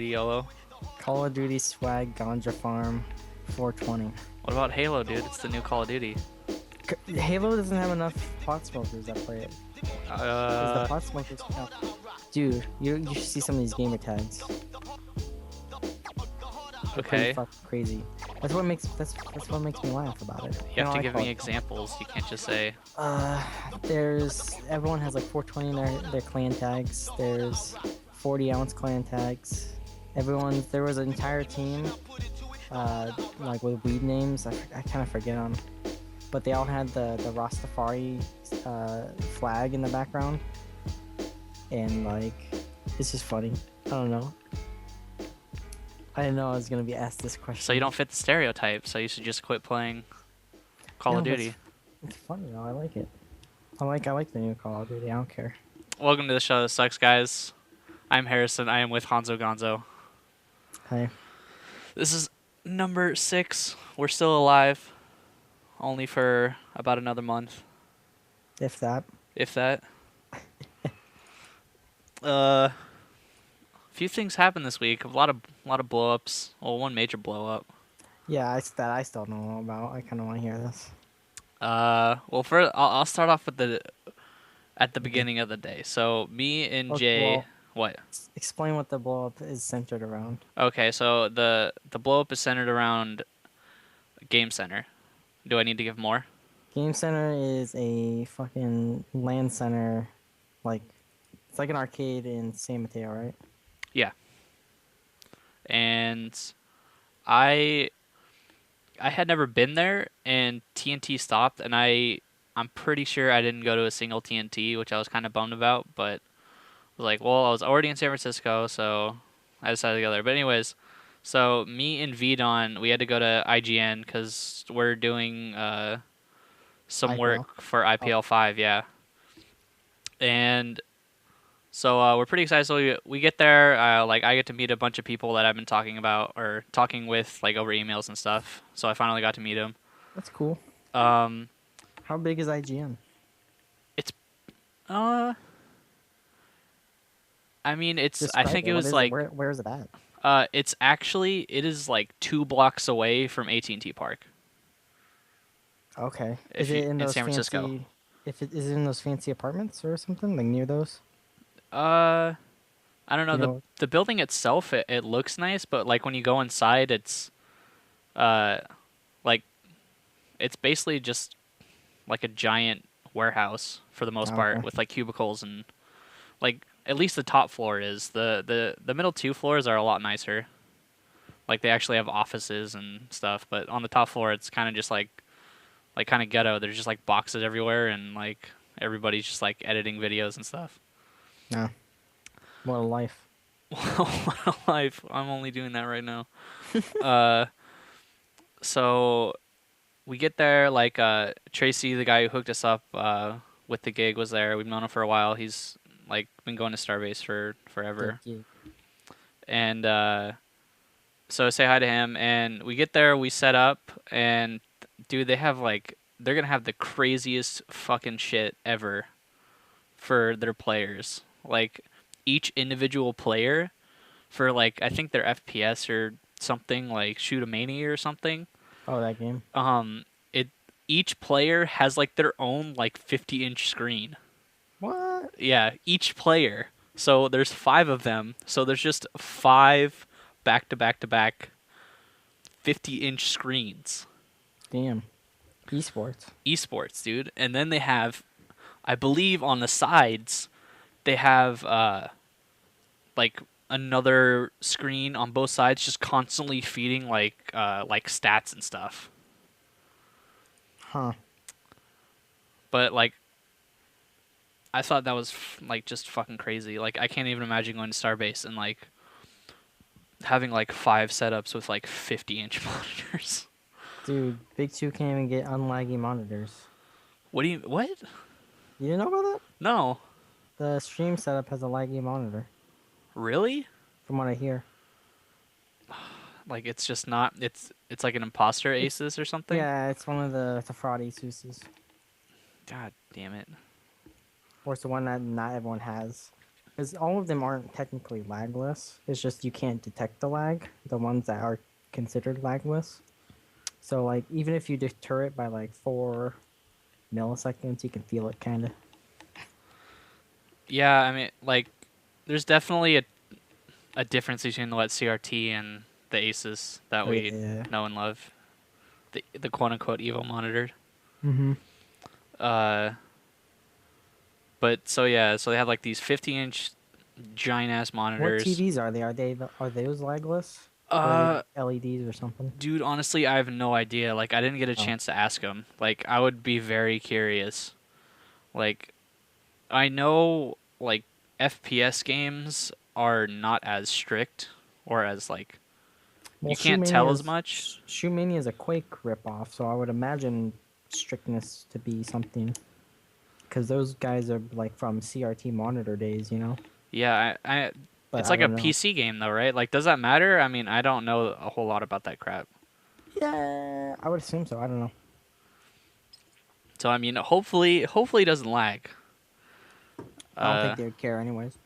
YOLO. Call of Duty swag ganja farm 420. What about Halo, dude? It's the new Call of Duty. Halo doesn't have enough pot smokers that play it. Because the pot smokers count. Dude, you should see some of these gamer tags. They're pretty Okay. fucking crazy. That's what makes me laugh about it. You have to I give call me it- examples. You can't just say. Everyone has like 420 in their clan tags. There's 40-ounce clan tags. There was an entire team, like with weed names. I kind of forget them, but they all had the Rastafari flag in the background, and like it's just funny. I don't know. I didn't know I was gonna be asked this question. So you don't fit the stereotype. So you should just quit playing Call of No, but Duty. It's funny though. I like it. I like the new Call of Duty. I don't care. Welcome to the show that sucks, guys. I'm Harrison. I am with Honzo Gonzo. Hey, This is number 6. We're still alive, only for about another month, if that. if that. A few things happened this week. A lot of blow-ups. Well, one major blow-up. Yeah, I still don't know about. I kind of want to hear this. Well, first I'll start off with at the beginning of the day. So me and Jay. Well, What? explain what the blow up is centered around. Okay, so the blow up is centered around Gamecenter. Do I need to give more? Gamecenter is a fucking LAN center, like it's like an arcade in San Mateo, right? Yeah. And I had never been there, and TNT stopped, and I'm pretty sure I didn't go to a single TNT, which I was kind of bummed about, but I was like, well, I was already in San Francisco, so I decided to go there. But anyways, so me and VDon, we had to go to IGN because we're doing some IPL? work for IPL 5, yeah. And so we're pretty excited. So we get there, like I get to meet a bunch of people that I've been talking with like over emails and stuff. So I finally got to meet them. That's cool. Um, How big is IGN? it's I mean, I Describe think it. it What was is like where is it at? it is like 2 blocks away from AT&T Park. Okay. If Is it you- in in those San Francisco. fancy? Is it in those fancy apartments or something like near those? I don't know. You The know- the building itself, it looks nice, but like when you go inside, it's like it's basically just like a giant warehouse for the most part, Okay. with like cubicles and like at least the top floor is. The middle 2 floors are a lot nicer. Like they actually have offices and stuff, but on the top floor it's kind of just like kind of ghetto. There's just like boxes everywhere, and like everybody's just like editing videos and stuff. No. What a life. What a life. I'm only doing that right now. So we get there, like Tracy, the guy who hooked us up with the gig, was there. We've known him for a while. He's like been going to Starbase for forever. Good gig. And so I say hi to him, and we get there, we set up, and dude, they're gonna have the craziest fucking shit ever for their players. Like each individual player for like I think their FPS or something, like Shoot a Mania or something. Oh, that game. Each player has like their own like 50-inch screen. What? Yeah, each player. So there's 5 of them. So there's just 5 back to back to back 50-inch screens. Damn. Esports, dude. And then they have, I believe on the sides, they have like another screen on both sides just constantly feeding like stats and stuff. Huh. But like I thought that was like just fucking crazy. Like I can't even imagine going to Starbase and like having like 5 setups with like 50-inch monitors. Dude, Big 2 can't even get unlaggy monitors. What? You didn't know about that? No. The stream setup has a laggy monitor, Really? from what I hear. Like it's just not. It's like an imposter Asus or something. Yeah, it's one of the fraud Asuses. God damn it. Or it's the one that not everyone has. Because all of them aren't technically lagless. It's just you can't detect the lag. The ones that are considered lagless. So like even if you deter it by like 4 milliseconds, you can feel it kind of. Yeah, I mean, like, there's definitely a difference between what CRT and the Asus that Oh we yeah. know and love. The quote unquote Evo monitor. Mm-hmm. Uh, but so yeah, so they have like these 50-inch giant ass What monitors. TVs are they? Are those lagless? Or are they Uh, like LEDs or something? Dude, honestly, I have no idea. Like, I didn't get a Oh, chance to ask him. Like, I would be very curious. Like, I know like FPS games are not as strict or as like well, you can't tell as Shoemania's much. Shoemania is a Quake ripoff, so I would imagine strictness to be something because those guys are like from CRT monitor days, you know. Yeah, But it's I like a don't know. PC game though, right? Like, does that matter? I mean, I don't know a whole lot about that crap. Yeah, I would assume so. I don't know. So I mean, hopefully it doesn't lag. I don't think Uh, they would care anyways.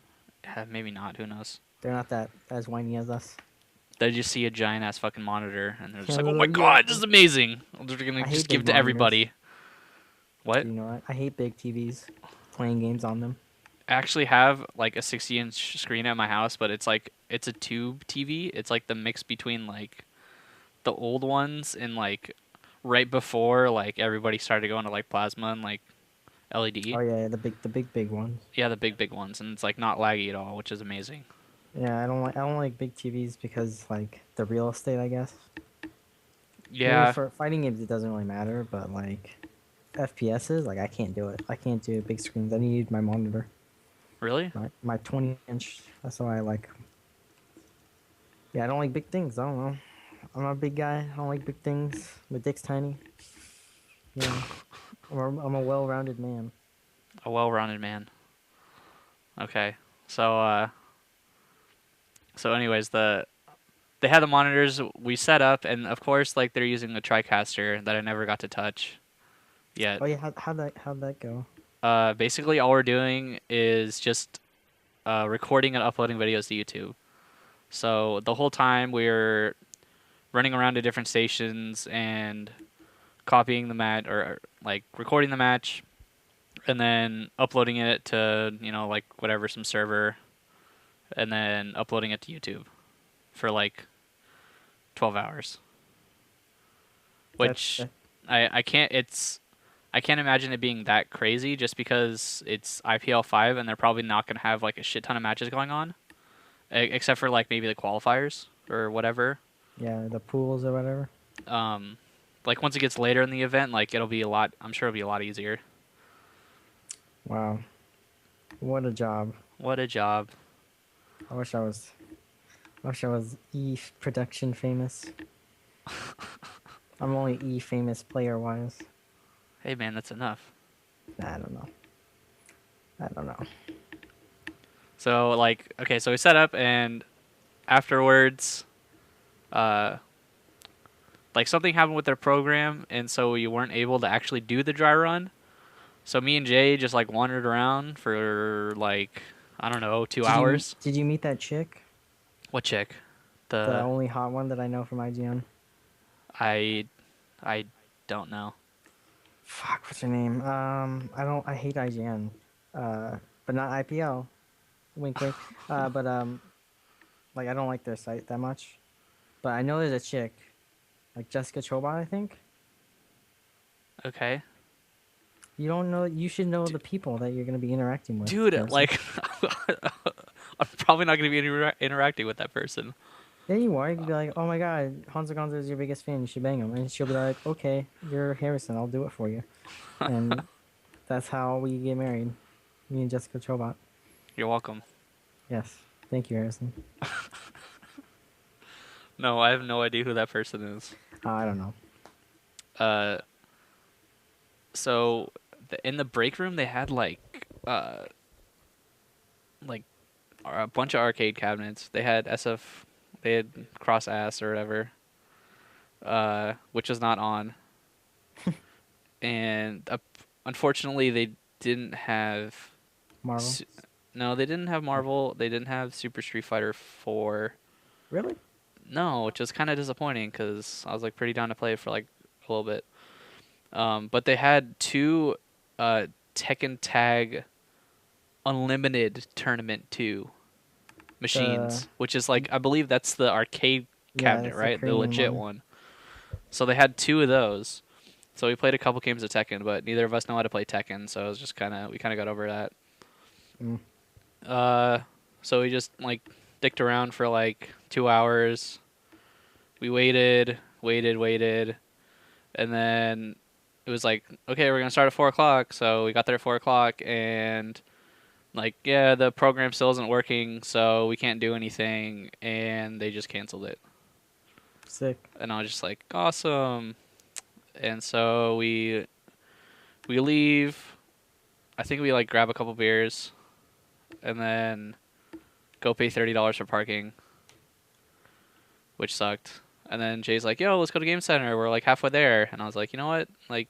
Maybe not. Who knows? They're not that as whiny as us. They just see a giant ass fucking monitor and they're just Yeah, like, they're "Oh my like, yeah. god, this is amazing!" They're gonna I just hate give big it to monitors. everybody. What? Do you know what? I hate big TVs playing games on them. I actually have like a 60-inch screen at my house, but it's a tube TV. It's like the mix between like the old ones and like right before like everybody started going to like plasma and like LED. Oh yeah, the big ones. Yeah, the big ones, and it's like not laggy at all, which is amazing. Yeah, I don't like big TVs because like the real estate, I guess. Maybe Yeah, for fighting games it doesn't really matter, but like FPSs, like I can't do it. I can't do big screens. I need my monitor. really? My 20-inch. That's why I like. Yeah, I don't like big things. I don't know. I'm not a big guy. I don't like big things. My dick's tiny. You know, I'm a well-rounded man. A well-rounded man. Okay, so anyways, they had the monitors we set up, and of course, like they're using a TriCaster that I never got to touch yet. Oh yeah, how'd that go? Basically, all we're doing is just recording and uploading videos to YouTube. So the whole time we're running around to different stations and copying the match or like recording the match and then uploading it to, like whatever, some server, and then uploading it to YouTube for like 12 hours. That's Which that, I can't imagine it being that crazy just because it's IPL 5 and they're probably not going to have like a shit ton of matches going on except for like maybe the qualifiers or whatever. yeah, the pools or whatever. Um, like once it gets later in the event, like it'll be a lot. I'm sure it'll be a lot easier. Wow, what a job. What a job! I wish I was. I wish I was E production famous. I'm only E famous player wise. Hey man, that's enough. Nah, I don't know. I don't know. So like, okay, so we set up and afterwards, uh, like something happened with their program, and so we weren't able to actually do the dry run. So me and Jay just like wandered around for like I don't know, two Did you hours. did you meet that chick? What chick? The The only hot one that I know from IGN. I I don't know. Fuck, what's her name? I hate IGN. But not IPL. Wink, wink. But like I don't like their site that much. But I know there's a chick, like Jessica Chobot, I think. Okay, You don't know. You should know the people that you're gonna be interacting with, dude, Harrison. like I'm probably not gonna be interacting with that person. Yeah, you are. You could be like, "Oh my God, Honzo Gonzo is your biggest fan. You should bang him." And she'll be like, "Okay, you're Harrison. I'll do it for you." And that's how we get married. Me and Jessica Chobot. You're welcome. Yes. Thank you, Harrison. No, I have no idea who that person is. I don't know. Uh, so in the break room they had like a bunch of arcade cabinets. They had SF, they had Cross Ass or whatever, which was not on, and unfortunately they didn't have. Marvel. No, they didn't have Marvel. They didn't have Super Street Fighter 4. Really? No, which was kind of disappointing because I was like pretty down to play for like a little bit. But they had two uh, Tekken Tag Unlimited Tournament 2 The machines, which is like I believe that's the arcade Yeah, cabinet, that's the right? The Korean legit one. one. So they had two of those. So we played a couple games of Tekken, but neither of us know how to play Tekken, so it was just we kind of got over that. Mm. Uh, so we just like dicked around for like 2 hours. We waited, and then it was like, okay, we're gonna start at 4 o'clock. So we got there at 4 o'clock, and like, yeah, the program still isn't working, so we can't do anything, and they just canceled it. Sick. And I was just like, awesome. And so we leave. I think we like grab a couple beers, and then go pay $30 for parking, which sucked. And then Jay's like, "Yo, let's go to Gamecenter. We're like halfway there." And I was like, "You know what? Like,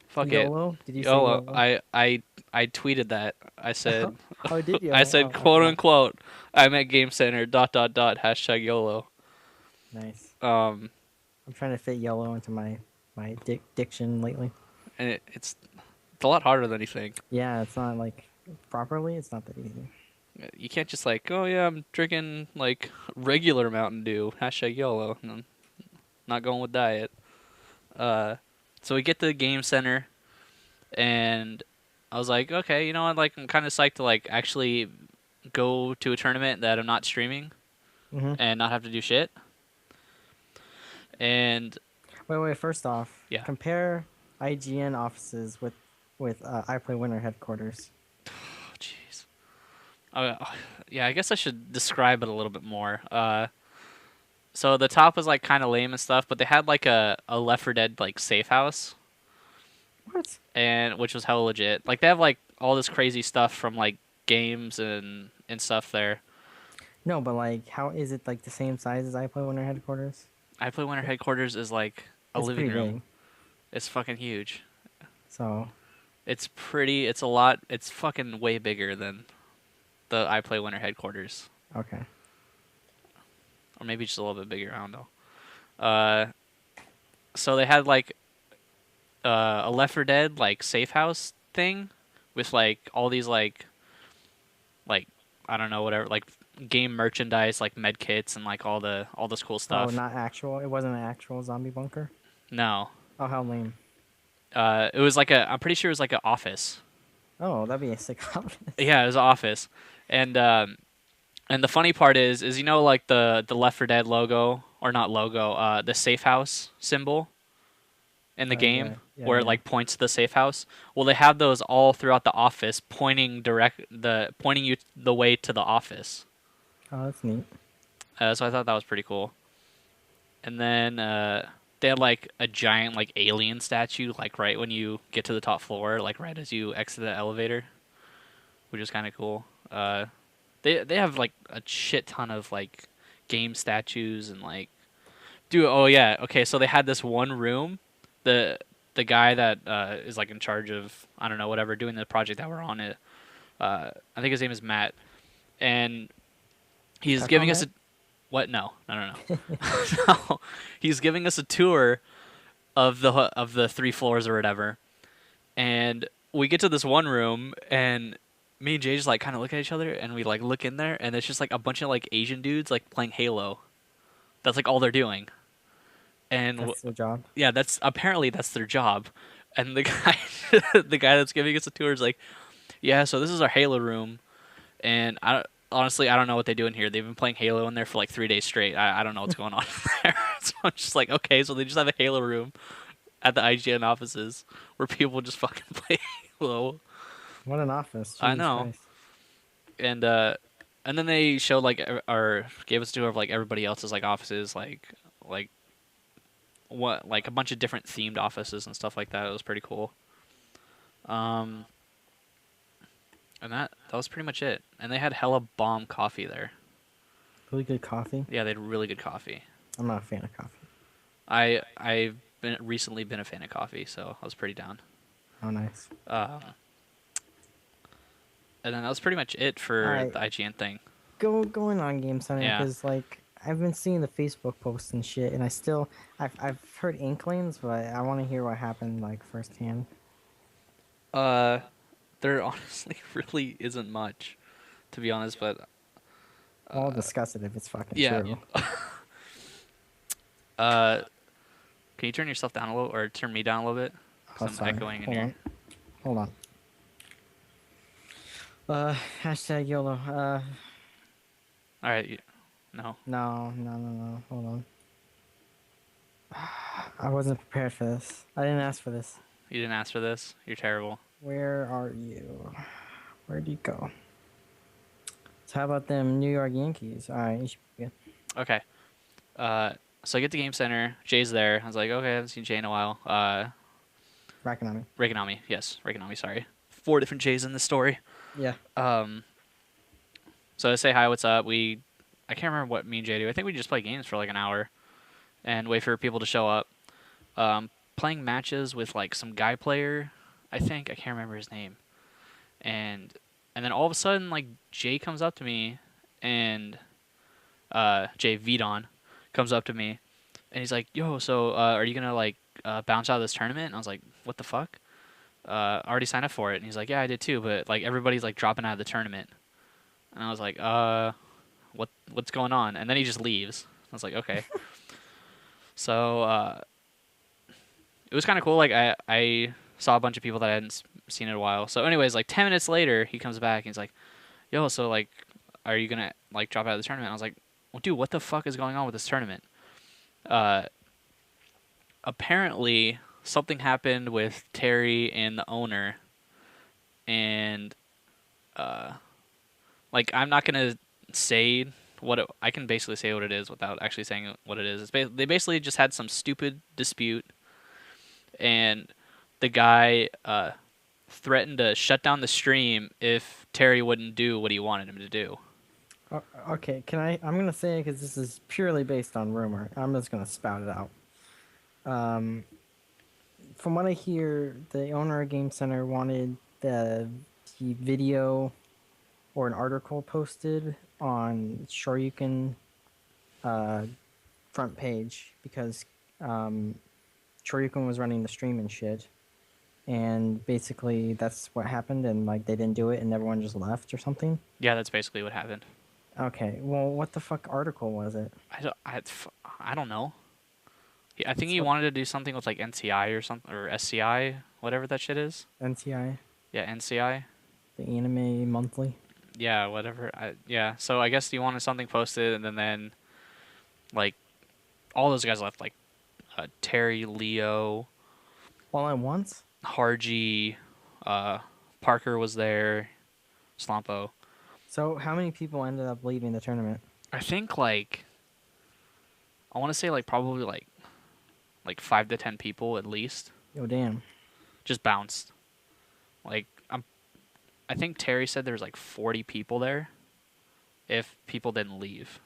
fuck it, YOLO? Did you say YOLO." YOLO? I tweeted that. I said, Oh, did you? I said, Oh, I quote forgot. unquote, I'm at Gamecenter. Dot dot dot. Hashtag YOLO. Nice. Um, I'm trying to fit YOLO into my diction lately. and it's a lot harder than you think. Yeah, it's not like properly. It's not that easy. You can't just like, oh yeah, I'm drinking like regular Mountain Dew. Hashtag YOLO. No, not going with diet. Uh, so we get to the game center, and I was like, okay, you know what? Like, I'm kind of psyched to like actually go to a tournament that I'm not streaming Mm-hmm. and not have to do shit. And Wait. First off, yeah, compare IGN offices with iPlay Winter headquarters. oh, jeez. Yeah, I guess I should describe it a little bit more. So the top was like kind of lame and stuff, but they had like a Left 4 Dead like safe house, What? and which was hella legit. Like they have like all this crazy stuff from like games and stuff there. No, but like, how is it like the same size as iPlay Winter headquarters? I Play Winter headquarters is like a It's living pretty room. big. It's fucking huge. So It's pretty. It's a lot. It's fucking way bigger than the I Play Winter headquarters, okay. or maybe just a little bit bigger. I don't know. Uh, so they had like a Left 4 Dead like safe house thing with like all these like I don't know whatever like game merchandise like med kits and like all this cool Oh, stuff. not actual. It wasn't an actual zombie bunker. No, Oh, how lame. it was like a. I'm pretty sure it was like an office. Oh, that'd be a sick office. Yeah, it was an office, and the funny part is you know like the Left 4 Dead logo or not logo, the safe house symbol in the Yeah, game yeah, where it yeah. like points to the safe house. Well, they have those all throughout the office, pointing you the way to the office. Oh, that's neat. So I thought that was pretty cool. And then they had like a giant like alien statue like right when you get to the top floor, like right as you exit the elevator, which is kind of cool. They have like a shit ton of like game statues and like dude. Oh yeah, okay. So they had this one room. The the guy that is like in charge of I don't know whatever doing the project that we're on it. I think his name is Matt, and he's Tuck on giving us a that? what? No. No. He's giving us a tour of the three floors or whatever, and we get to this one room and me and Jay just like kind of look at each other and we like look in there and it's just like a bunch of like Asian dudes like playing Halo. That's like all they're doing. And That's their job. yeah, that's apparently that's their job. And the guy the guy that's giving us a tour is like, "Yeah, so this is our Halo room." And honestly, I don't know what they do in here. They've been playing Halo in there for like 3 days straight. I don't know what's going on there. So I'm just like, "Okay, so they just have a Halo room at the IGN offices where people just fucking play Halo." What an office. I Jesus know. Christ. and and then they showed like or gave us a tour of like everybody else's like offices, like what like a bunch of different themed offices and stuff like that. It was pretty cool. Um, and that was pretty much it. And they had hella bomb coffee there. Really good coffee. Yeah, they had really good coffee. I'm not a fan of coffee. I've recently been a fan of coffee, so I was pretty down. Oh, nice. Um, and then that was pretty much it All for right, the IGN thing. going on Game Center Yeah. because like I've been seeing the Facebook posts and shit, and I've heard inklings, but I want to hear what happened like firsthand. Uh, there honestly really isn't much, to be honest. But Well, I'll discuss it if it's fucking yeah. true. Uh, can you turn yourself down a little, or turn me down a little bit? Oh, Because I'm sorry. echoing in Hold here. on. Hold on. Hashtag YOLO. All right. No. No. Hold on. I wasn't prepared for this. I didn't ask for this. You didn't ask for this. You're terrible. Where are you? Where'd you go? So how about them New York Yankees? All right, you should be good. Okay. Uh, so I get to Game Center. Jay's there. I was like, okay, I haven't seen Jay in a while. Racking on me. Reganami. Yes, Reganami. Sorry. 4 different Jays in this story. Yeah. So I say hi, what's up? I can't remember what me and Jay do. I think we just play games for like an hour and wait for people to show up. Playing matches with like some guy player. I can't remember his name. And then all of a sudden, like Jay comes up to me, and Jay Vidon comes up to me, and he's like, "Yo, so are you gonna like bounce out of this tournament?" And I was like, "What the fuck?" I already signed up for it, and he's like, "Yeah, I did too, but like everybody's like dropping out of the tournament." And I was like, what's going on?" And then he just leaves. I was like, okay. So it was kind of cool. Like I saw a bunch of people that I hadn't seen in a while. So anyways, like 10 minutes later, he comes back and he's like, "Yo, so like, are you gonna like drop out of the tournament?" And I was like, "Well, dude, what the fuck is going on with this tournament?" Uh, Apparently something happened with Terry and the owner, and like I'm not gonna say I can basically say what it is without actually saying what it is. They basically just had some stupid dispute, and the guy threatened to shut down the stream if Terry wouldn't do what he wanted him to do. Okay, can I? I'm gonna say because this is purely based on rumor. I'm just gonna spout it out. From what I hear, the owner of Game Center wanted the video or an article posted on Shoryuken front page because Shoryuken was running the stream and shit. And basically, that's what happened, and like they didn't do it, and everyone just left or something. Yeah, that's basically what happened. Okay, well, what the fuck article was it? I don't know. I think It's he what wanted to do something with like NCI or something, or SCI, whatever that shit is. NCI, Yeah, NCI. the Anime Monthly. Yeah, whatever. Yeah, so I guess he wanted something posted, and then like all those guys left, like Terry, Leo, All at once? Harji, Parker was there, Slumpo. So, how many people ended up leaving the tournament? I think like I want to say like probably like 5 to 10 people at least Oh, damn. just bounced. Like I think Terry said there was like 40 people there if people didn't leave.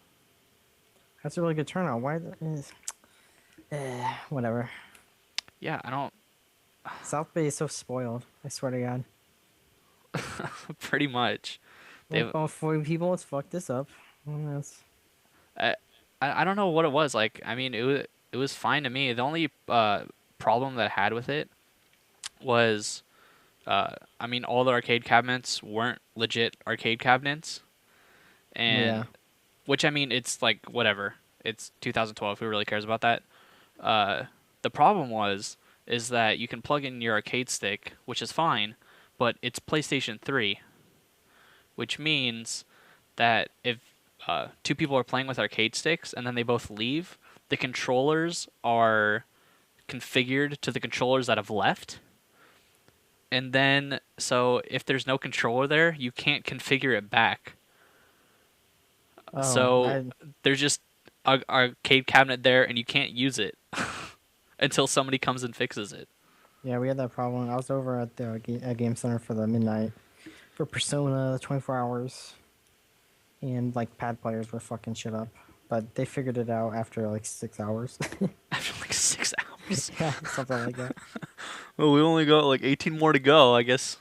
That's a really good turnout. Whatever. Yeah, I don't South Bay is so spoiled. I swear to God. pretty much. They've All 40 people, let's fuck this up. Well, that's... I, I don't know what it was. Like, I mean, it was fine to me. The only problem that I had with it was, I mean, all the arcade cabinets weren't legit arcade cabinets, and Yeah. which I mean, it's like whatever. It's 2012. Who really cares about that? The problem is that you can plug in your arcade stick, which is fine, but it's PlayStation 3, which means that if 2 people are playing with arcade sticks and then they both leave, the controllers are configured to the controllers that have left. And then, so if there's no controller there, you can't configure it back. Oh, So there's just a arcade cabinet there, and you can't use it until somebody comes and fixes it. yeah, we had that problem. I was over at the Game Center for the midnight for Persona 24 hours. And, like, pad players were fucking shit up. But they figured it out after, like, 6 hours. After like 6 hours. Yeah, something like that. Well, we only got like 18 more to go, I guess.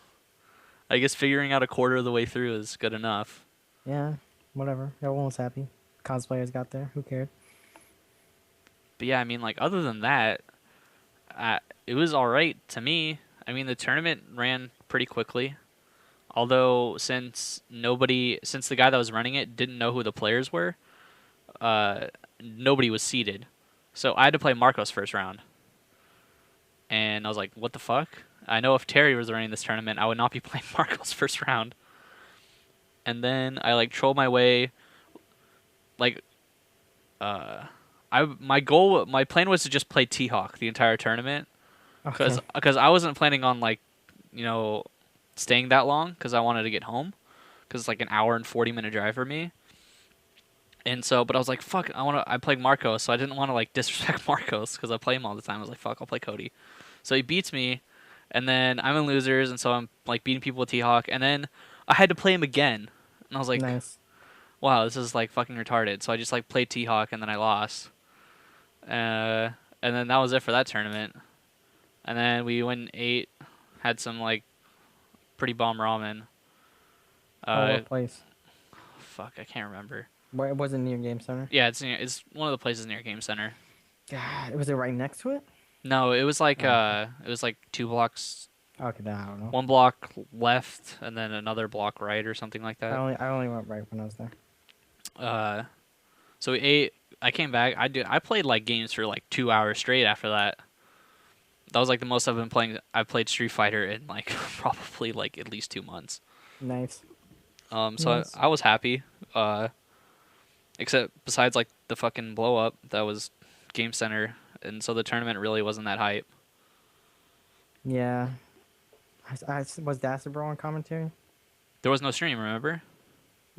I guess figuring out a quarter of the way through is good enough. Yeah, whatever. Everyone was happy. Cosplayers got there. Who cared? But yeah, I mean, like other than that, it was all right to me. I mean, the tournament ran pretty quickly. Although since the guy that was running it didn't know who the players were, uh, nobody was seeded. So I had to play Marcos first round, and I was like, "What the fuck?" I know if Terry was running this tournament, I would not be playing Marcos first round. And then I like trolled my way, like, uh, my plan was to just play T Hawk the entire tournament, Okay. because I wasn't planning on like, you know, staying that long because I wanted to get home because it's like an hour and 40-minute drive for me. And so, but I was like, fuck, I play Marcos, so I didn't want to like disrespect Marcos because I play him all the time. I was like, fuck, I'll play Cody. So he beats me, and then I'm in losers, and so I'm like beating people with T Hawk, and then I had to play him again, and I was like, Nice. wow, this is like fucking retarded. So I just like played T Hawk, and then I lost. And then that was it for that tournament. And then we went 8, had some like pretty bomb ramen. Oh, Uh, what place? fuck, I can't remember. Where it wasn't near Game Center. Yeah, it's one of the places near Gamecenter. God, was it right next to it? No, it was like 2 blocks, Okay, then I don't know. 1 block left, and then another block right or something like I that. only I only went right when I was there. Uh, so we ate. I came back. I played like games for like 2 hours straight after that. That was like the most I've been playing. I played Street Fighter in like probably like at least 2 months. Nice. So Nice. I was happy. Except besides like the fucking blow up that was Game Center, and so the tournament really wasn't that hype. Yeah. Was Dasabro on commentary? There was no stream, remember?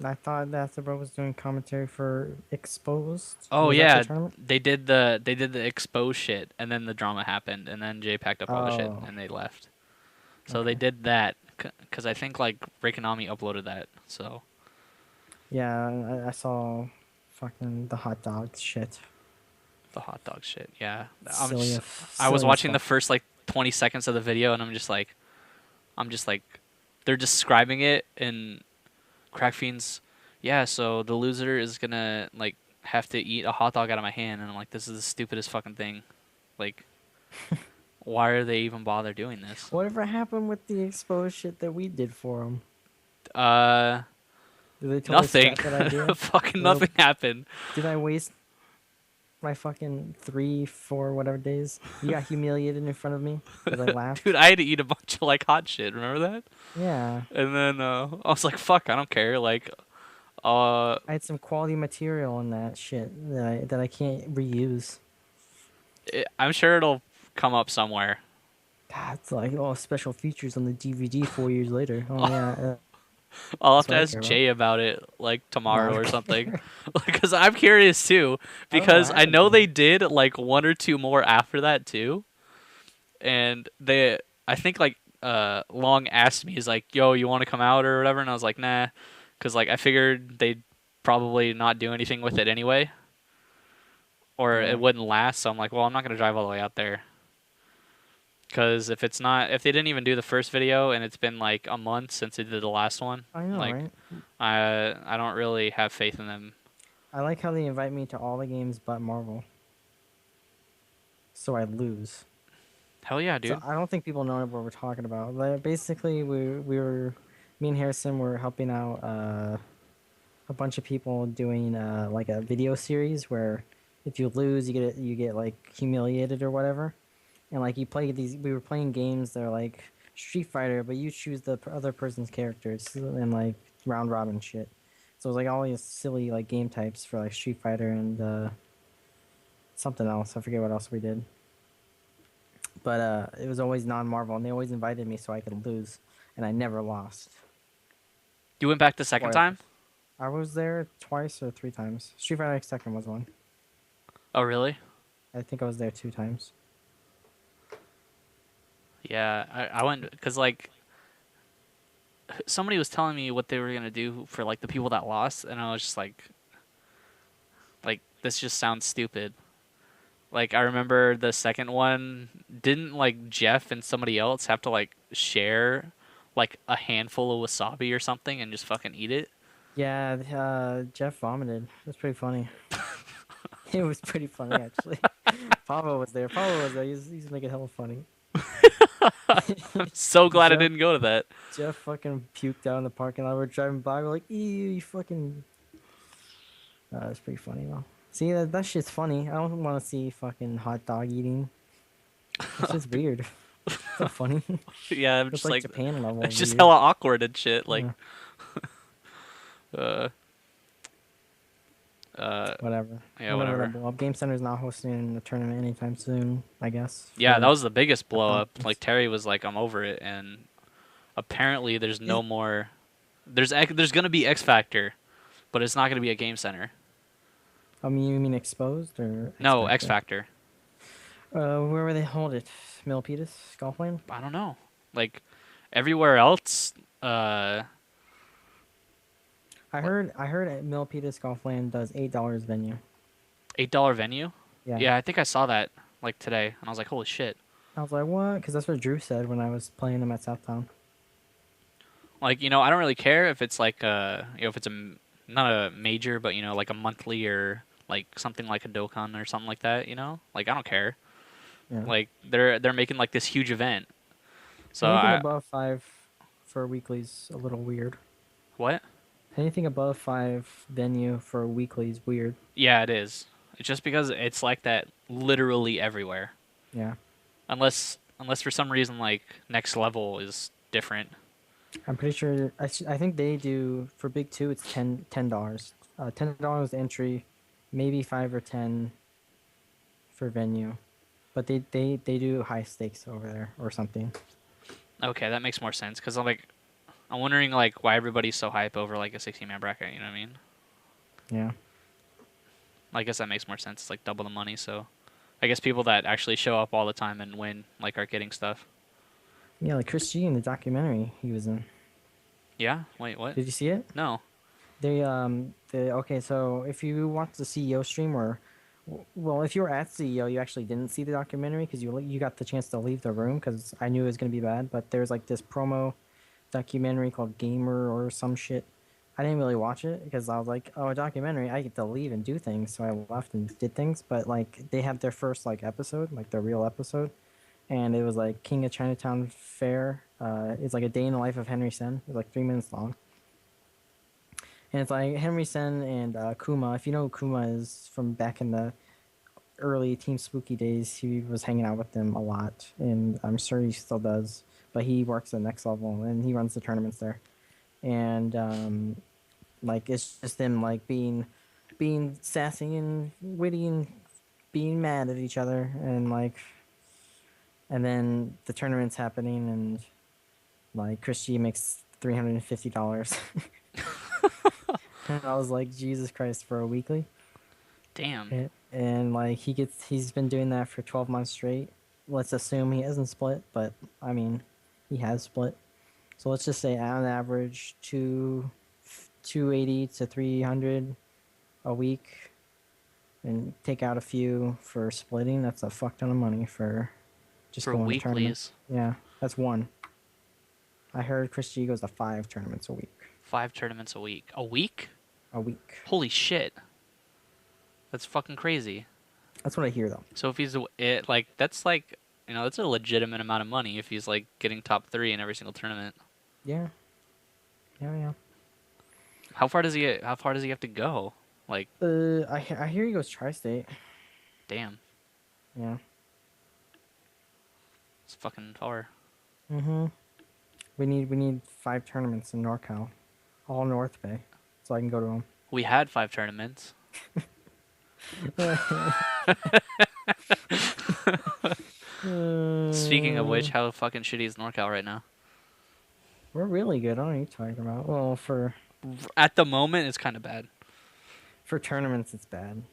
I thought Dasabro was doing commentary for Exposed. Oh Was that the yeah, tournament? they did the expose shit, and then the drama happened, and then Jay packed up all the shit Oh, and they left. So they okay. did that because I think like Rick and Ami uploaded that. So Yeah, I saw fucking the hot dog shit. the hot dog shit, yeah. Silly, I was silly as watching the fuck. first like 20 seconds of the video, and I'm just like, they're describing it in Crack Fiend's. Yeah, so the loser is gonna like have to eat a hot dog out of my hand, and I'm like, this is the stupidest fucking thing. Like, why are they even bother doing this? Whatever happened with the exposed shit that we did for them? Uh, Did they totally Nothing. scrap that idea? Fucking Well, nothing happened. did I waste my fucking 3, 4, whatever days? You got humiliated in front of me because I laughed. Dude, I had to eat a bunch of like hot shit. Remember that? Yeah, And then I was like, "Fuck, I don't care." Like, I had some quality material in that shit that I can't reuse. I'm sure it'll come up somewhere. God, it's like oh special features on the DVD 4 years later. Oh yeah, I'll have that's to what I ask care about. Jay about it like No, I tomorrow don't or something, care. because I'm curious too. I don't know what Because I happened know to they them. did like 1 or 2 more after that too, and I think like Long asked me, he's like, "Yo, you want to come out or whatever?" And I was like, "Nah," because like I figured they'd probably not do anything with it anyway, or it Yeah, wouldn't last. So I'm like, well, I'm not gonna drive all the way out there. Because if they didn't even do the first video and it's been like a month since they did the last one, I know, like right? I don't really have faith in them. I like how they invite me to all the games but Marvel, so I lose. Hell yeah, So dude. I don't think people know what we're talking about. Like, basically, we were me and Harrison were helping out a bunch of people doing like a video series where if you lose, you get like humiliated or whatever, and like you play these. We were playing games that are like Street Fighter, but you choose the other person's characters and like round robin shit. So it was like all these silly like game types for like Street Fighter and something else. I forget what else we did. But it was always non-Marvel, and they always invited me so I could lose, and I never lost. You went back the second Spoiler. time? I was there twice or 3 times. Street Fighter X Tekken was one. Oh really? I think I was there 2 times. Yeah, I went because like somebody was telling me what they were gonna do for like the people that lost, and I was just like this just sounds stupid. Like I remember the second one, didn't like Jeff and somebody else have to like share like a handful of wasabi or something and just fucking eat it. Yeah, Jeff vomited. It was pretty funny. It was pretty funny actually. Pablo was there. Pablo was there. He's making hella funny. I'm so glad I Jeff didn't go to that. Jeff fucking puked out in the parking lot. We're driving by. We're like, ew, you fucking. It's pretty funny though. See that shit's funny. I don't want to see fucking hot dog eating. That's just weird. So funny. Yeah, I'm It's just like like, Japan level it's just weird. hella awkward and shit. Like, Yeah, uh, uh, whatever. yeah, Whatever whatever. that blow up. Game Center's not hosting a tournament anytime soon, I guess. Yeah, that For was the biggest blow Capcom up. Like games. Terry was like, "I'm over it," and apparently there's Is, no more. There's gonna be X Factor, but it's not gonna be a Game Center. I mean, you mean exposed or X No, X Factor? Factor. Where would they hold it? Milpitas Golfland? I don't know. Like everywhere else, I heard at Milpitas Golfland does $8 venue. $8 venue. Yeah. Yeah, I think I saw that like today, and I was like, "Holy shit!" I was like, what? Because that's what Drew said when I was playing him at Southtown. Like I don't really care if it's like if it's not a major, but like a monthly or like something like a Dokkan or something like that. Like I don't care. Yeah. Like they're making like this huge event. So Anything I above 5 for weekly's a little weird. what? Anything above 5 venue for weekly is weird. Yeah, it is. It's just because it's like that literally everywhere. Yeah. Unless for some reason like next level is different. I'm pretty sure. I think they do for Big Two. It's $10. $10 entry, maybe 5 or 10 for venue, but they do high stakes over there or something. Okay, that makes more sense because I'm wondering like why everybody's so hype over like a 16-man bracket. You know what I mean? Yeah. I guess that makes more sense. It's like double the money, so I guess people that actually show up all the time and win like are getting stuff. Yeah, like Chris G in the documentary he was in. Yeah? Wait, what? Did you see it? No. Okay, so if you watch the CEO stream or well, if you were at CEO, you actually didn't see the documentary because you got the chance to leave the room because I knew it was going to be bad, but there's like this promo documentary called Gamer or some shit. I didn't really watch it because I was like, oh, a documentary, I get to leave and do things, so I left and did things, but like they have their first like episode, like their real episode, and it was like King of Chinatown Fair. It's like a day in the life of Henry Sen. It was like 3 minutes long. And it's like Henry Sen and Kuma. If you know who Kuma is from back in the early Team Spooky days, he was hanging out with them a lot, and I'm sure he still does. But he works at Next Level, and he runs the tournaments there. And like it's just them like being sassy and witty and being mad at each other, and then the tournament's happening, and like Chris G makes $350. And I was like, Jesus Christ, for a weekly. Damn. And like he's been doing that for 12 months straight. Let's assume he hasn't split, but I mean, he has split. So let's just say on average 280 to 300 a week, and take out a few for splitting. That's a fuck ton of money for just For going to tournaments. weeklies. Yeah, that's one. I heard Chris G goes to 5 tournaments a week. 5 tournaments a week. A week? A week. Holy shit. That's fucking crazy. That's what I hear though. So if he's that's like that's a legitimate amount of money if he's like getting top 3 in every single tournament. Yeah. Yeah. How far does he have to go? Like I hear he goes tri-state. damn. Yeah. It's fucking far. Mm-hmm. We need 5 tournaments in NorCal, all North Bay, so I can go to them. We had 5 tournaments. Speaking of which, how fucking shitty is NorCal right now? We're really good. I don't know what you're talking about. Well, At the moment, it's kind of bad. for tournaments, it's bad.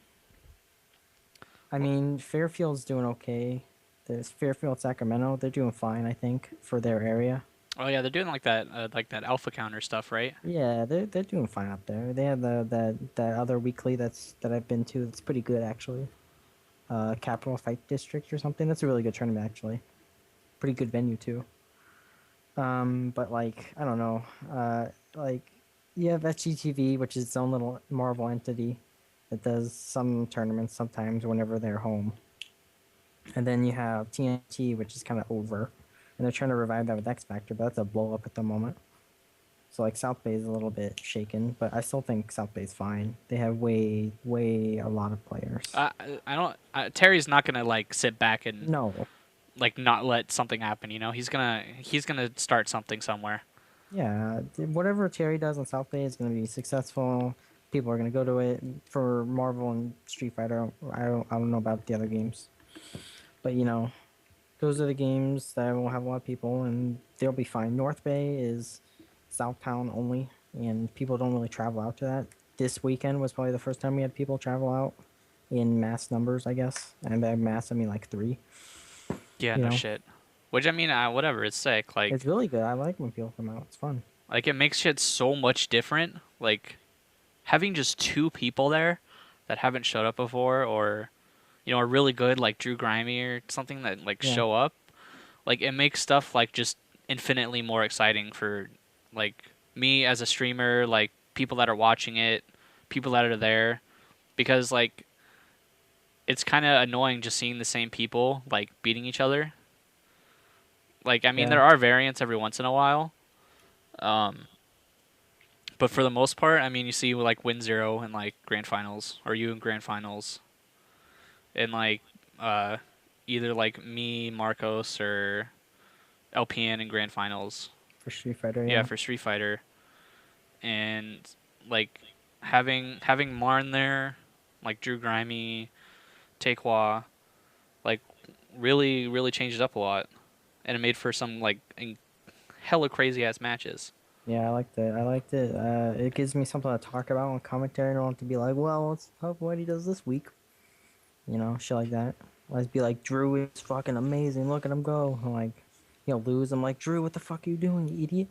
I mean, Fairfield's doing okay. There's Fairfield, Sacramento. They're doing fine, I think, for their area. Oh yeah, they're doing like that alpha counter stuff, right? Yeah, they're doing fine up there. They have that other weekly that I've been to. That's pretty good actually. Capital Fight District or something. That's a really good tournament actually. Pretty good venue too. But like I don't know. Like you have SGTV, which is its own little Marvel entity that does some tournaments sometimes whenever they're home. And then you have TNT, which is kind of over, and they're trying to revive that with X Factor, but that's a blow up at the moment. So like South Bay is a little bit shaken, but I still think South Bay's fine. They have way a lot of players. I don't. Terry's not gonna like sit back and No, like not let something happen. You know, he's gonna start something somewhere. yeah, whatever Terry does on South Bay is going to be successful. People are going to go to it. For Marvel and Street Fighter, I don't know about the other games, but you know, those are the games that will have a lot of people, and they'll be fine. North Bay is South Town only, and people don't really travel out to that. This weekend was probably the first time we had people travel out in mass numbers, I guess. And by mass, I mean like three. Yeah, You no know, shit. Which I mean, whatever. It's sick. it's really good. I like when people come out. It's fun. Like it makes shit so much different. Like having just two people there that haven't showed up before, or are really good, like Drew Grimy or something that like Yeah, show up. Like it makes stuff like just infinitely more exciting for like me as a streamer, like people that are watching it, people that are there, because like it's kind of annoying just seeing the same people like beating each other. Like I mean, yeah, there are variants every once in a while, um, but for the most part, I mean, you see like Win Zero in like grand finals, or you in grand finals, and like uh, either like me, Marcos, or LPN in grand finals. for Street Fighter. Yeah, Yeah, for Street Fighter, and like having Marn there, like Drew Grimy, Taekwa, like really changed it up a lot, and it made for some like hella crazy ass matches. yeah, I liked it. I liked it. It gives me something to talk about on commentary. I don't want to be like, well, it's tough what he does this week. You know, shit like that. Let's be like, Drew is fucking amazing. Look at him go. I'm like, lose. I'm like, Drew, what the fuck are you doing, you idiot?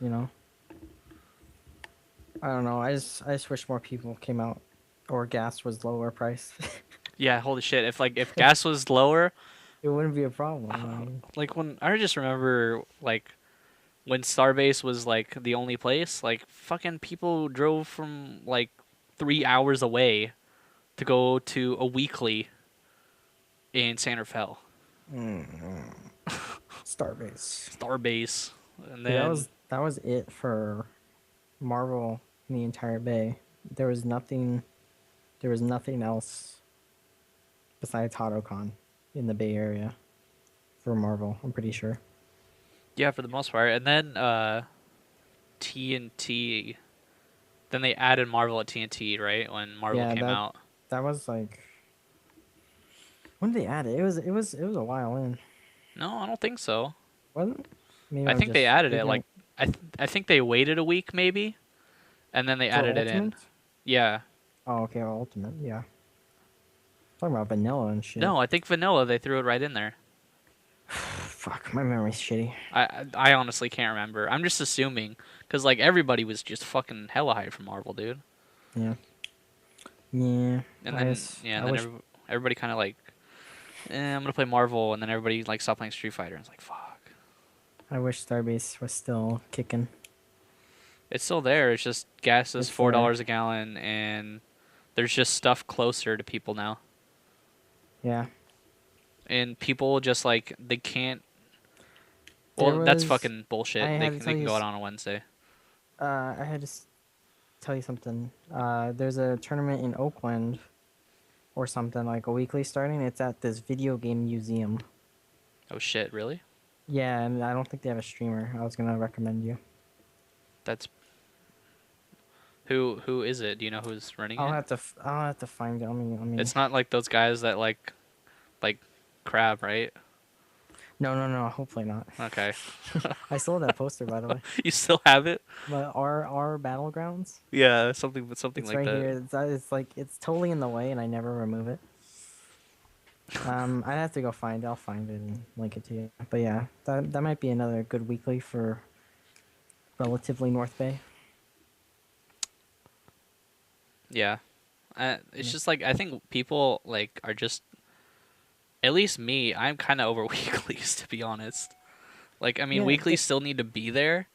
You know, I don't know. I just wish more people came out, or gas was lower price. Yeah, holy shit! If gas was lower, It wouldn't be a problem. I mean, like when I just remember like when Starbase was like the only place, like fucking people drove from like 3 hours away to go to a weekly in San Rafael. Starbase. Starbase, and Dude, then that was it for Marvel in the entire Bay. There was nothing. There was nothing else besides HotOCon in the Bay Area for Marvel. I'm pretty sure. yeah, for the most part, and then TNT. Then they added Marvel at TNT, right? When Marvel Yeah, came that out. that was like when did they add it? It was a while in, No, I don't think so. wasn't it? Maybe I I'm think they just added it ignorant. like I think they waited a week maybe, and then they For added it in. Ultimate? Yeah. Oh, okay, Ultimate. Yeah, talking about vanilla and shit. No, I think Vanilla they threw it right in there. Fuck, my memory's shitty. I honestly can't remember. I'm just assuming because like everybody was just fucking hella hyped for Marvel, dude. Yeah, yeah. And then yeah, I and then wish everybody kind of like, I'm gonna play Marvel, and then everybody like stopped playing Street Fighter. And it's like fuck. Starbase was still kicking. It's still there. It's just gas is It's $4 there. a gallon, and there's just stuff closer to people now. Yeah, And people just like they can't. there Well, that's was. fucking I bullshit. had to They tell can you. go out on a Wednesday. I had to tell you something. There's a tournament in Oakland or something like a weekly starting. It's at this video game museum. Oh shit, really? Yeah, and I don't think they have a streamer. I was gonna recommend you. That's who is it? Do you know who's running it? I'll have to find it. It's not like those guys that like crab, right? No. Hopefully not. Okay. I sold that poster by the way. You still have it? But our battlegrounds. Yeah, something It's like right that. here. It's like it's totally in the way, and I never remove it. I'd have to go find it. I'll find it and link it to you. But yeah, that might be another good weekly for relatively North Bay. Yeah. It's Yeah. just like I think people like are just at least me. I'm kind of over weeklies to be honest. Like, I mean, Yeah, weeklies still need to be there,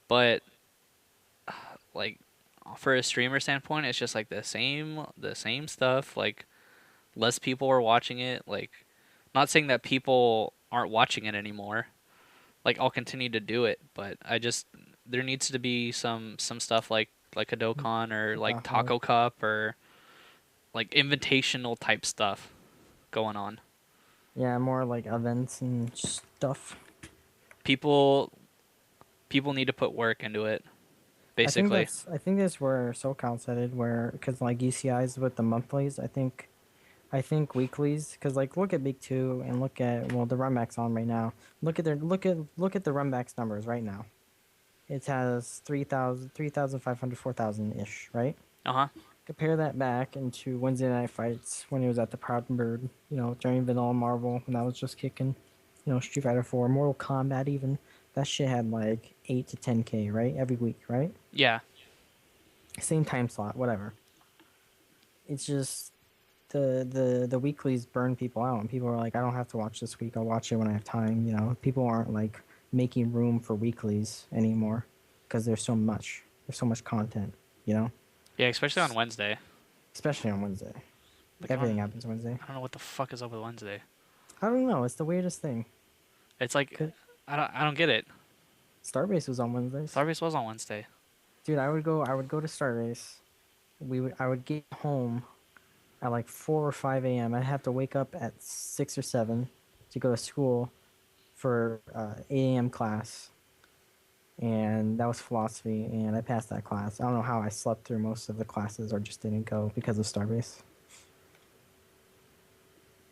but like for a streamer standpoint, it's just like the same stuff. Like less people are watching it. Like, not saying that people aren't watching it anymore. Like, I'll continue to do it, but I just there needs to be some stuff like a Dokkan or like the hype. Taco Cup or like invitational type stuff going on. Yeah, more like events and stuff. People people need to put work into it, basically. I think that's where SoCal's headed. Where because like UCI's with the monthlies. I think weeklies because like look at Big Two and look at well the runbacks on right now. Look at the runbacks numbers right now. It has 3,000, 3,500, 4,000 ish, right? Uh-huh. Compare that back into Wednesday night fights when he was at the Proud Bird, during Vanilla Marvel when that was just kicking, Street Fighter 4, Mortal Kombat even. That shit had like 8 to 10K, right? Every week, right? Yeah. Same time slot, whatever. It's just the weeklies burn people out and people are like, I don't have to watch this week. I'll watch it when I have time, People aren't like making room for weeklies anymore because there's so much content, you know? Yeah, especially on Wednesday. Especially on Wednesday. Like Everything on happens Wednesday. I don't know what the fuck is up with Wednesday. I don't know. It's the weirdest thing. It's like 'Cause I don't get it. Starbase was on Wednesdays. Starbase was on Wednesday. Dude, I would go to Starbase. I would get home at like 4 or 5 a.m. I'd have to wake up at 6 or 7 to go to school for 8 a.m. class. And that was philosophy, and I passed that class. I don't know how I slept through most of the classes or just didn't go because of Starbase.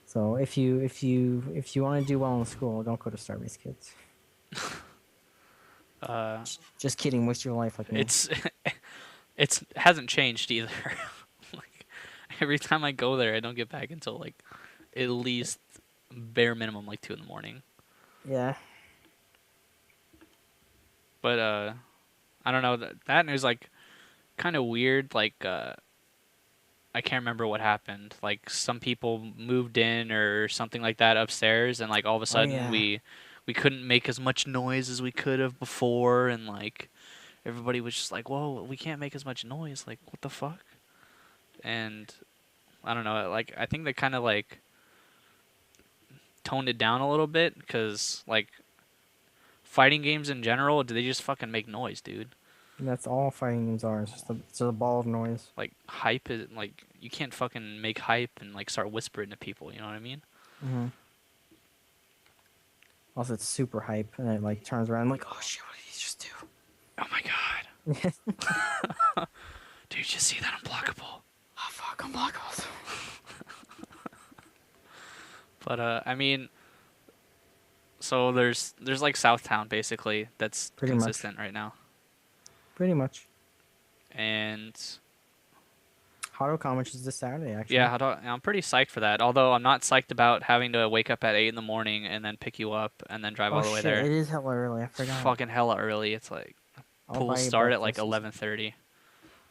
So if you want to do well in school, don't go to Starbase, kids. Uh, Just kidding. Waste your life like me. it's it's hasn't changed either. Like every time I go there, I don't get back until like at least bare minimum like 2 in the morning. Yeah. But I don't know that news like kind of weird. Like I can't remember what happened. Like some people moved in or something like that upstairs, and like all of a Oh sudden yeah. we couldn't make as much noise as we could have before, and like everybody was just like, "Whoa, we can't make as much noise." Like, what the fuck? And I don't know. Like, I think they kind of like toned it down a little bit because like fighting games in general, do they just fucking make noise, dude? And that's all fighting games are. It's just a ball of noise. Like hype is like you can't fucking make hype and like start whispering to people. You know what I mean? Hmm. Also, it's super hype, and it like turns around like, oh shit, what did he just do? Oh my god, dude, you just see that unblockable? Oh fuck, unblockable. But I mean, so there's like Southtown basically that's Pretty much. consistent right now, Pretty much. and HautoCon, which is this Saturday, actually. yeah, I'm pretty psyched for that. Although I'm not psyched about having to wake up at 8 in the morning and then pick you up and then drive Oh all the way shit, there. it is hella early. I forgot. Fucking hella early. It's like I'll pools buy you start at like breakfast. 11:30.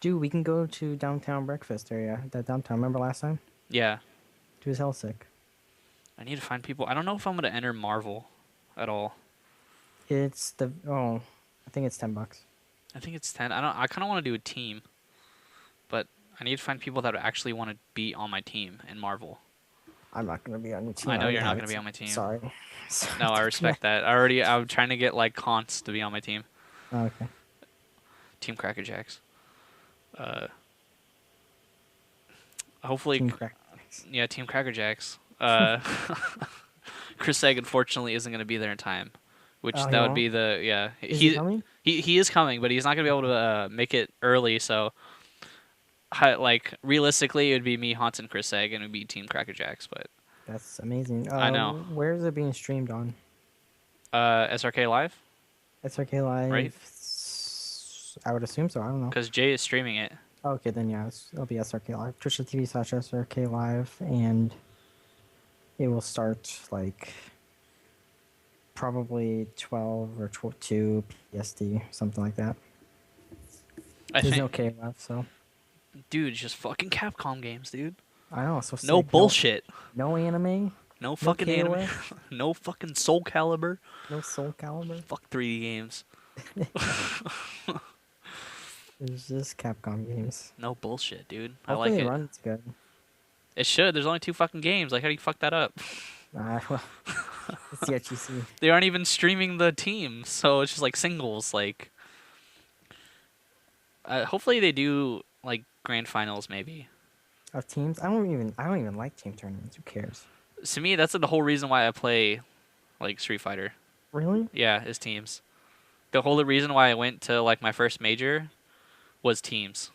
Dude, we can go to downtown breakfast area. That downtown. Remember last time? Yeah, Dude was hell sick. I need to find people. I don't know if I'm gonna enter Marvel at all. I think it's $10. I think it's 10. I kind of want to do a team, but I need to find people that actually want to be on my team in Marvel. I'm not gonna be on your team. I know already you're not have gonna it. be on my team. Sorry. No, I respect that. I'm trying to get like Cons to be on my team. Oh, okay. Team Cracker Jacks. Hopefully, Team Crack. yeah, Team Cracker Jacks. Chris Egg unfortunately isn't gonna be there in time, which Oh, he that would won't? be the yeah. Is he coming? He is coming, but he's not gonna be able to make it early. So, like realistically, it would be me, Hans, and Chris Egg, and it would be Team Cracker Jacks. But That's amazing. I know. Where is it being streamed on? SRK Live, SRK Live. Right. I would assume so. I don't know. because Jay is streaming it. Okay, then yeah, it'll be SRK Live. Twitch.tv/SRK Live, and it will start like probably 12 or 2 PST, something like that. I There's think, no K left, so dude, it's just fucking Capcom games, dude. I know. So No sick. bullshit. No anime. No No fucking anime. KOF. No fucking Soul Calibur. No Soul Calibur. Fuck 3D games. It's just Capcom games. No bullshit, dude. I Hopefully like it it. runs good. It should. There's only 2 fucking games. Like, how do you fuck that up? Well, it's the HEC. They aren't even streaming the team, so it's just like singles. Like, hopefully they do like grand finals, maybe. Of teams, I don't even like team tournaments. Who cares? To me, that's the whole reason why I play like Street Fighter. Really? Yeah, is teams. The whole reason why I went to like my first major was teams.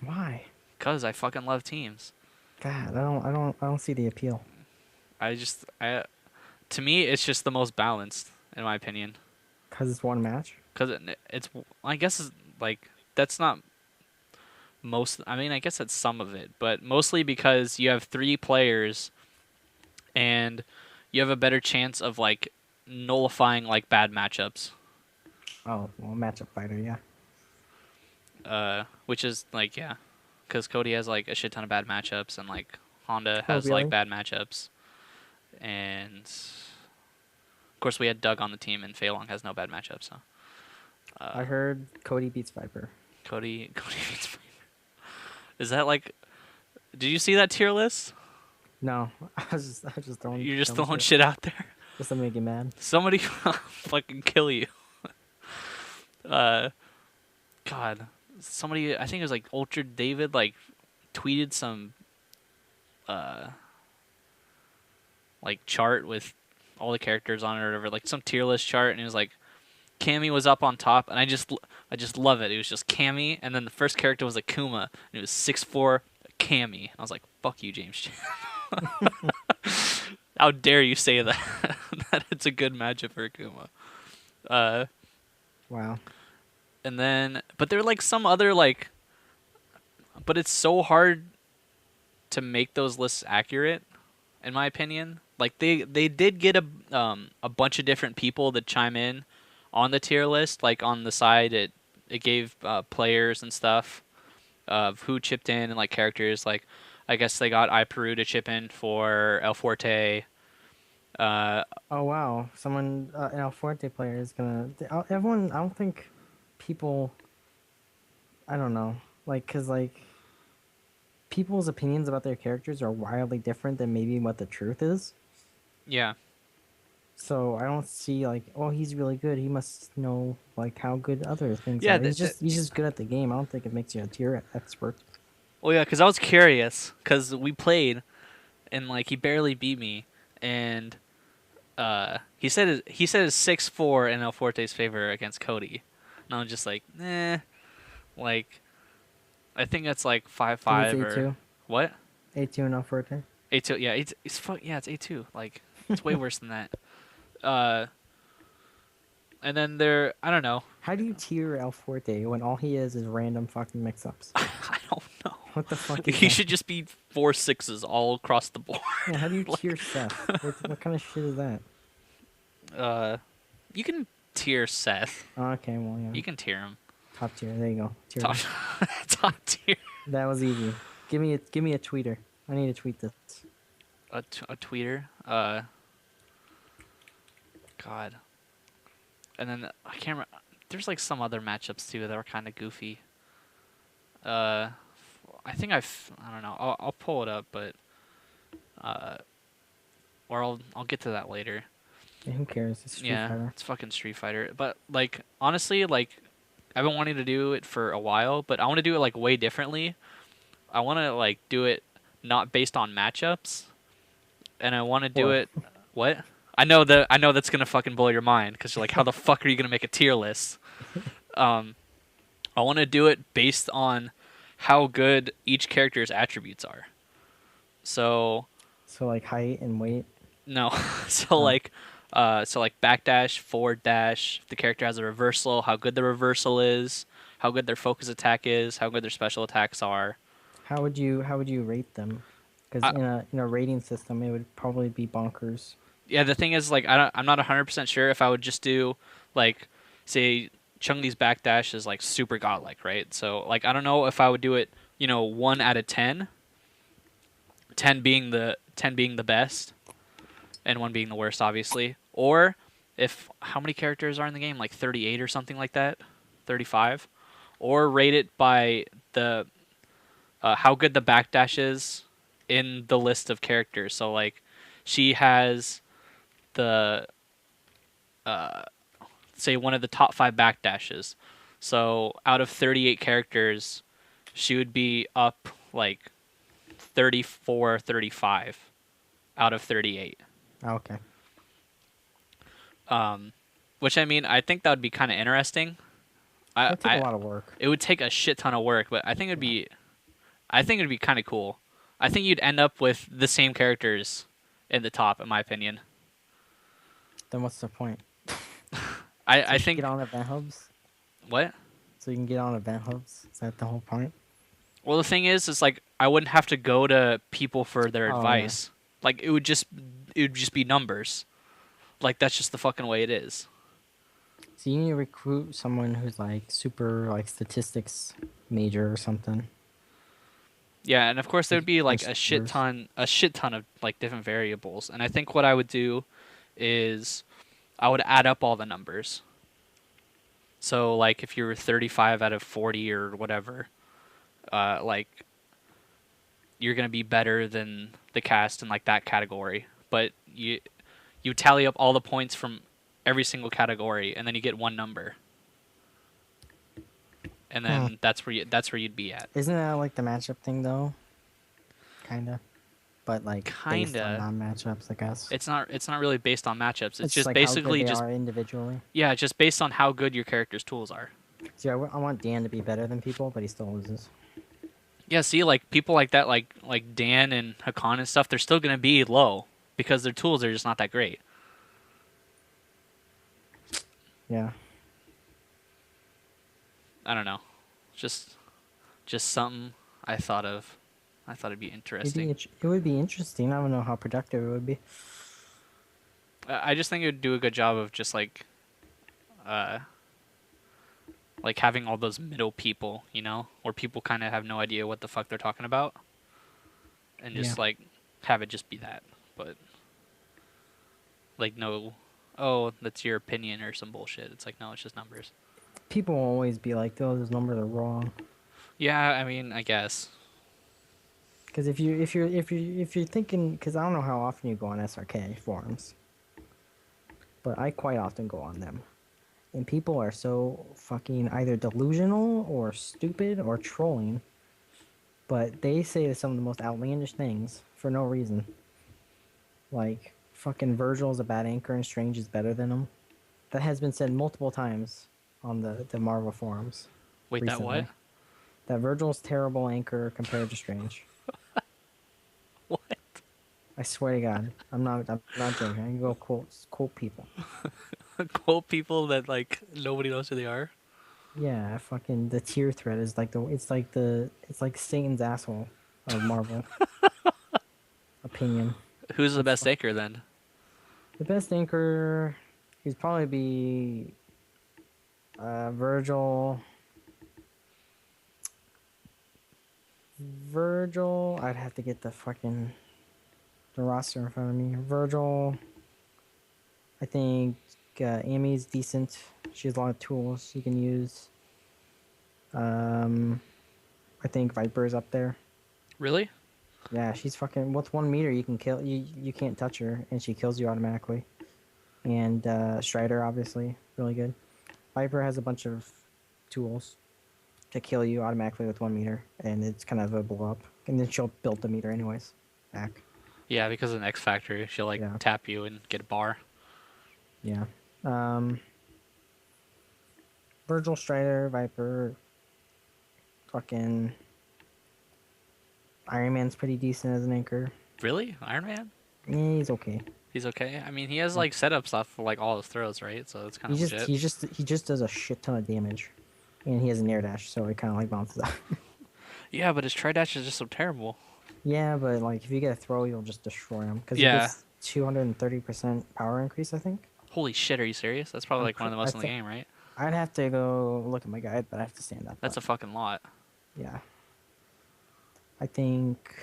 Why? Cause I fucking love teams. God, I don't see the appeal. To me, it's just the most balanced, in my opinion. Cause it's one match. Cause I guess it's like that's not most. I mean, I guess that's some of it, but mostly because you have 3 players, and you have a better chance of like nullifying like bad matchups. Oh, well, matchup fighter, yeah. Which is like yeah, because Cody has like a shit ton of bad matchups, and like Honda Oh, has really? like bad matchups, and of course we had Doug on the team, and Fei Long has no bad matchups. So I heard Cody beats Viper. Cody beats Viper. Is that like? Did you see that tier list? No, I was just throwing. You're just dumb throwing shit out there. just to make you mad. Somebody fucking kill you. God, somebody. I think it was like Ultra David like tweeted some like chart with all the characters on it or whatever, like some tier list chart, and it was like Cammy was up on top, and I just love it. It was just Cammy, and then the first character was Akuma, and it was 6'4" Cammy. I was like, "Fuck you, James Chan." How dare you say that? That it's a good matchup for Akuma. Wow. And then, but there are like some other like, but it's so hard to make those lists accurate, in my opinion. Like they did get a bunch of different people that chime in on the tier list. Like on the side, it gave players and stuff of who chipped in and like characters. Like I guess they got iPeru to chip in for El Forte. Oh wow, someone an El Forte player is gonna. Everyone, I don't think people. I don't know, like, cause like people's opinions about their characters are wildly different than maybe what the truth is. Yeah. So I don't see like, oh, he's really good. He must know like how good other things Yeah, are. He's just good at the game. I don't think it makes you a tier expert. Well, yeah, because I was curious because we played, and like he barely beat me, and he said it's 6'4" in El Forte's favor against Cody, and I was just like, like I think that's like 5'5" or A2. what? A2 and El Forte. A2, yeah, it's A2. Like it's way worse than that. And then I don't know. How do you tier El Forte when all he is random fucking mix-ups? I don't know. What the fuck is He that? should just be 4 6s all across the board. Yeah, how do you tier Seth? What kind of shit is that? You can tier Seth. Oh, okay, well, yeah. You can tier him. Top tier. There you go. Tier Top, one. top tier. That was easy. Give me a tweeter. I need to tweet this. A tweeter. God. And then I can't remember. There's like some other matchups too that were kind of goofy. I think I don't know. I'll pull it up, but or I'll get to that later. Yeah, who cares? It's Street Fighter. It's fucking Street Fighter. But like honestly, like I've been wanting to do it for a while, but I want to do it like way differently. I want to like do it not based on matchups, and I want to do it. What? I know that's gonna fucking blow your mind because you're like, how the fuck are you gonna make a tier list? I want to do it based on how good each character's attributes are. So like height and weight. no, so like backdash, forward dash. If the character has a reversal, how good the reversal is, how good their focus attack is, how good their special attacks are. How would you rate them? Because in a rating system, it would probably be bonkers. Yeah, the thing is, like, I'm not 100% sure if I would just do, like, say, Chun-Li's backdash is, like, super godlike, right? So, like, I don't know if I would do it, 1 out of 10. 10 being the best. and one being the worst, obviously. Or if how many characters are in the game, like 38 or something like that, 35, or rate it by the how good the backdash is in the list of characters. So like, she has the say one of the top 5 backdashes. So out of 38 characters, she would be up like 34, 35 out of 38. Okay. Which I mean, I think that would be kind of interesting. It'll take a lot of work. It would take a shit ton of work, but I think it'd be kind of cool. I think you'd end up with the same characters in the top, in my opinion. Then what's the point? I think Get on event hubs. what? So you can get on event hubs. Is that the whole point? Well, the thing is like I wouldn't have to go to people for their Oh, advice. Like it would just be numbers. Like that's just the fucking way it is. So you need to recruit someone who's like super like statistics major or something. Yeah, and of course there would be like Like a shit ton of like different variables. And I think what I would do is I would add up all the numbers. So like if you were 35 out of 40 or whatever, like you're gonna be better than the cast in like that category. But you tally up all the points from every single category, and then you get one number, and then that's where you'd be at. Isn't that like the matchup thing though? Kinda. But like based on Kinda. non-matchups, I guess. It's not really based on matchups. It's just like basically how good they just are individually. yeah, just based on how good your character's tools are. See, I want Dan to be better than people, but he still loses. Yeah, see, like people like that, like Dan and Hakan and stuff, they're still gonna be low because their tools are just not that great. Yeah. I don't know, just something I thought of. I thought it'd be interesting. It would be interesting. I don't know how productive it would be. I just think it would do a good job of just uh, like having all those middle people, you know, where people kind of have no idea what the fuck they're talking about, and just Yeah. like have it just be that, but like no, oh, that's your opinion or some bullshit. It's like no, it's just numbers. People will always be like, "Oh, those numbers are wrong." Yeah, I mean, I guess. Because if you're thinking, because I don't know how often you go on SRK forums, but I quite often go on them, and people are so fucking either delusional or stupid or trolling, but they say some of the most outlandish things for no reason. Like fucking Virgil's a bad anchor and Strange is better than him. That has been said multiple times on the Marvel forums. Wait, recently. that what? That Virgil's terrible anchor compared to Strange. What? I swear to God, I'm not joking. I can go quote people. Quote people that like nobody knows who they are. Yeah, fucking the tier thread is like it's like Satan's asshole of Marvel opinion. Who's the best anchor then? The best anchor, he'd probably be Virgil. Virgil, I'd have to get the roster in front of me. Virgil, I think Amy's decent. She has a lot of tools you can use. I think Viper's up there. Really? Yeah, she's fucking. With 1 meter, you can kill you. You can't touch her, and she kills you automatically. And Strider, obviously, really good. Viper has a bunch of tools to kill you automatically with 1 meter, and it's kind of a blow up. And then she'll build the meter anyways. Back. Yeah, because of an X Factor, she'll like Yeah. tap you and get a bar. Yeah. Virgil, Strider, Viper, fucking Iron Man's pretty decent as an anchor. Really? Iron Man? Yeah, he's okay. He's okay. I mean, he has like setup stuff for like all his throws, right? So it's kind of legit. He just does a shit ton of damage, and he has an air dash, so it kind of like bounces out. Yeah, but his tri dash is just so terrible. Yeah, but like if you get a throw, you'll just destroy him because Yeah. he gets 230% power increase. I think. Holy shit, are you serious? That's probably like one of the most in the game, right? I'd have to go look at my guide, but I have to stand up. That's a fucking lot. Yeah. I think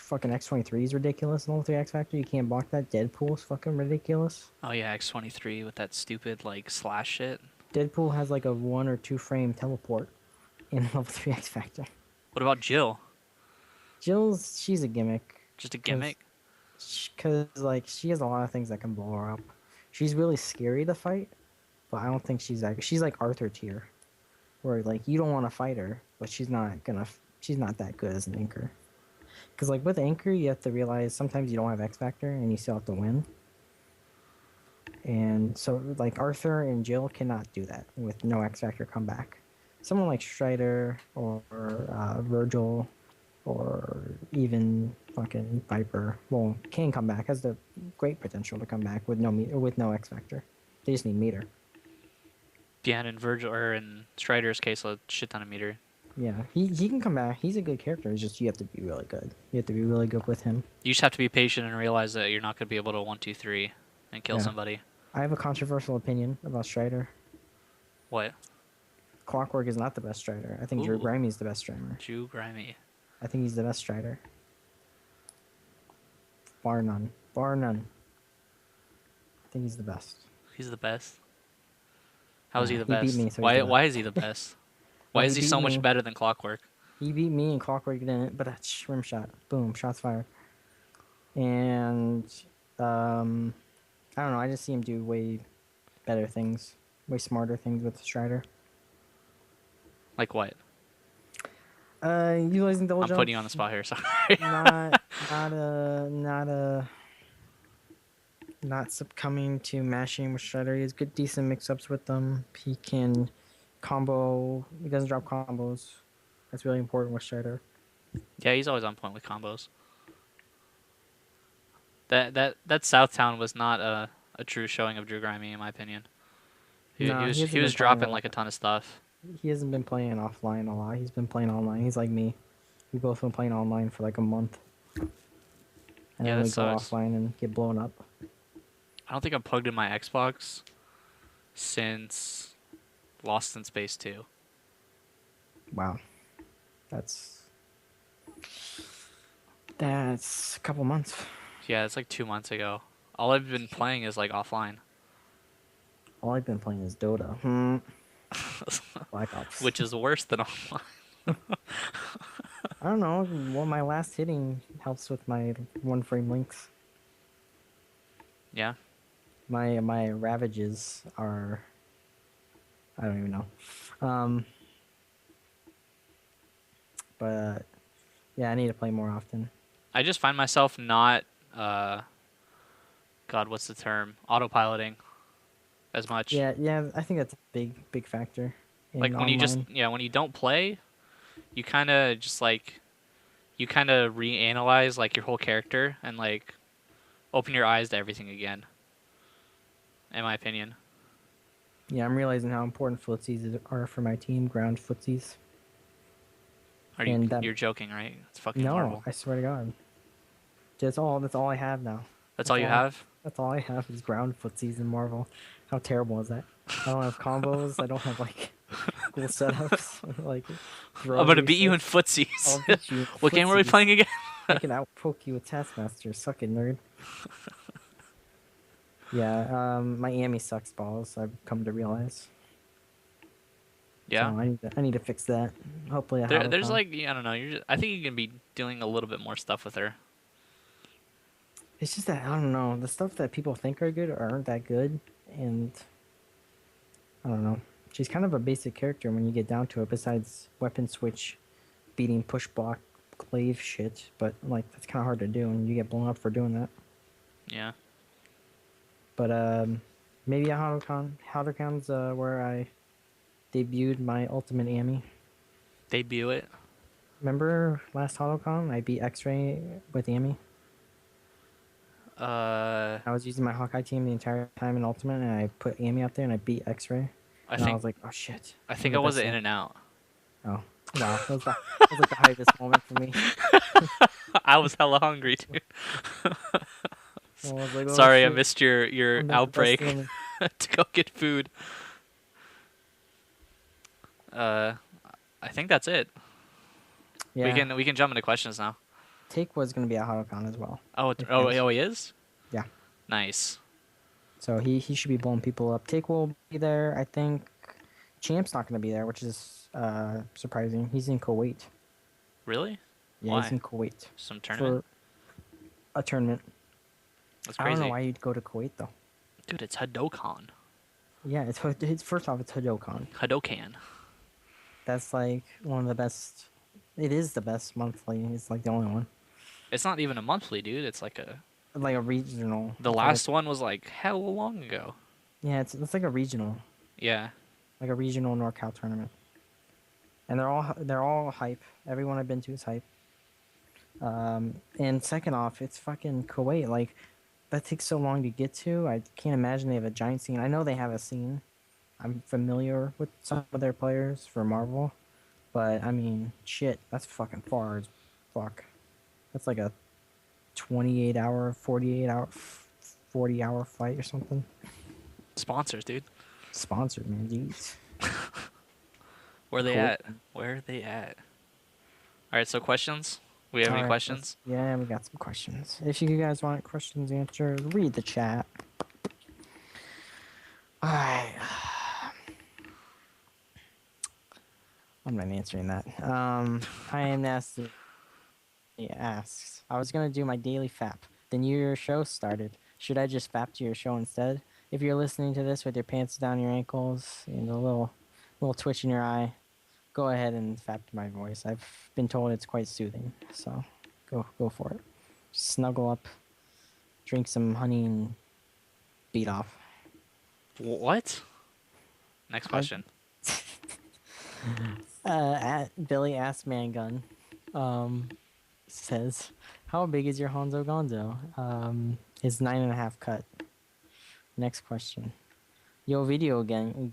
fucking X-23 is ridiculous in Level 3 X Factor. You can't block that. Deadpool's fucking ridiculous. Oh yeah, X-23 with that stupid like slash shit. Deadpool has like a 1 or 2 frame teleport in Level 3 X Factor. What about Jill? She's a gimmick. Just a Because, gimmick? like, she has a lot of things that can blow her up. She's really scary to fight, but I don't think she's that. She's like Arthur tier, where like you don't want to fight her, but she's not that good as an anchor. Because like with anchor, you have to realize sometimes you don't have X Factor and you still have to win. And so like Arthur and Jill cannot do that with no X Factor comeback. Someone like Strider or Virgil or even fucking Viper, well, can come back, has the great potential to come back with no X Factor. They just need meter. Yeah, and in Virgil or in Strider's case, a shit ton of meter. Yeah, he can come back. He's a good character. It's just you have to be really good. You have to be really good with him. You just have to be patient and realize that you're not going to be able to 1, 2, 3 and kill somebody. I have a controversial opinion about Strider. What? Clockwork is not the best Strider. I think Drew Grimey is the best Strider. Drew Grimey. I think he's the best Strider. Bar none. Bar none. I think he's the best. He's the best? How is he the He beat best? me, so he's the Why is he the best? Why Well, is he he so beat much me. better than Clockwork? He beat me and Clockwork didn't, but that's rim shot. Boom, shots fired. And I don't know. I just see him do way better things, way smarter things with Strider. Like what? Utilizing double I'm jump. putting you on the spot here, sorry. Not succumbing to mashing with Strider. He has good, decent mix-ups with them. He can combo. He doesn't drop combos. That's really important with Strider. Yeah, he's always on point with combos. That Southtown was not a true showing of Drew Grimey, in my opinion. He was dropping like a ton of stuff. He hasn't been playing offline a lot. He's been playing online. He's like me. We both been playing online for like a month. And Yeah, then we that go sucks. offline and get blown up. I don't think I've plugged in my Xbox since Lost in Space 2. Wow. That's a couple months. Yeah, it's like 2 months ago. All I've been playing is like offline. All I've been playing is Dota. Black Ops. Which is worse than online. I don't know. Well, my last hitting helps with my one frame links. Yeah. My ravages are. I don't even know. But yeah, I need to play more often. I just find myself not God, what's the term? Autopiloting as much. Yeah, I think that's a big factor. Like when when you don't play, you kind of just like reanalyze like your whole character and like open your eyes to everything again. In my opinion. Yeah, I'm realizing how important footsies are for my team. Ground footsies. You're joking, right? It's fucking No, Marvel. I swear to God. That's all I have now. That's all you have? That's all I have is ground footsies in Marvel. How terrible is that? I don't have combos. I don't have like cool setups. Like I'm gonna beat you in footsies. I'll beat you in What game are we footsies. playing again? I can outpoke you with Taskmaster. Suck it, nerd. Yeah, Miami sucks balls. I've come to realize. Yeah. So I need to fix that. Hopefully, There's like I don't know. I think you can be doing a little bit more stuff with her. It's just that I don't know, the stuff that people think are good aren't that good, and I don't know. She's kind of a basic character when you get down to it. Besides weapon switch, beating push block, glaive shit, but like that's kind of hard to do, and you get blown up for doing that. Yeah. But maybe a HoloCon's where I debuted my ultimate Amy. Debut it. Remember last HoloCon? I beat X-Ray with Amy. I was using my Hawkeye team the entire time in Ultimate, and I put Amy up there, and I beat X-Ray. I was like, oh shit. I think I was in and out. Oh, wow. That was like the highest moment for me. I was hella hungry, dude. I was like, oh, Sorry, shit. I missed your I'm not the outbreak best Amy. to go get food. I think that's it. Yeah. We can jump into questions now. Take was gonna be at Harukan as well. Oh, If you guys, he is. yeah. Nice. So he should be blowing people up. Take will be there. I think Champ's not gonna be there, which is surprising. He's in Kuwait. Really? Yeah, he's Why? in Kuwait Some tournament? for a tournament. That's I don't know crazy. why you'd go to Kuwait though. Dude, it's Hadoken. Yeah, it's first off it's Hadokan. Hadoken. That's like one of the best. It is the best monthly. It's like the only one. It's not even a monthly, dude. It's like a. Like a regional. The It's like last one was like hell long ago. yeah, it's like a regional, Yeah. like a regional NorCal tournament, and they're all hype. Everyone I've been to is hype. And second off, it's fucking Kuwait. Like that takes so long to get to. I can't imagine they have a giant scene. I know they have a scene. I'm familiar with some of their players for Marvel, but I mean, shit, that's fucking far as fuck. That's like a 28 hour, 48 hour, 40-hour fight or something. Sponsors, dude. Sponsored, man. Jeez. Where they Cool. at? Where are they at? All right. So questions. We have All any right, questions? yeah, we got some questions. If you guys want questions answered, read the chat. All right. I'm not answering that. I am nasty. He asks, I was gonna do my daily fap. The New Year show started. Should I just fap to your show instead? If you're listening to this with your pants down your ankles and a little twitch in your eye, go ahead and fap to my voice. I've been told it's quite soothing, so go for it. Snuggle up, drink some honey, and beat off. What? Next I, question. at Billy Ass Mangun, says, "How big is your Honzo Gonzo?" Is 9.5 cut. Next question. Yo,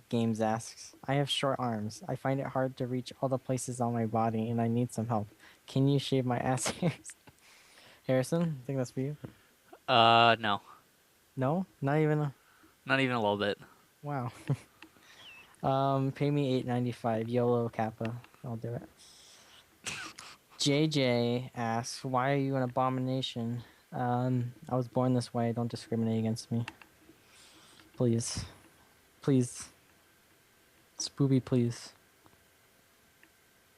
games asks, I have short arms. I find it hard to reach all the places on my body, and I need some help. Can you shave my ass hairs? Harrison, I think that's for you. No, No, not even. not even a little bit. Wow. Pay me $8.95. YOLO Kappa. I'll do it. JJ asks, why are you an abomination? I was born this way. Don't discriminate against me. Please. Please. Spoopy, please.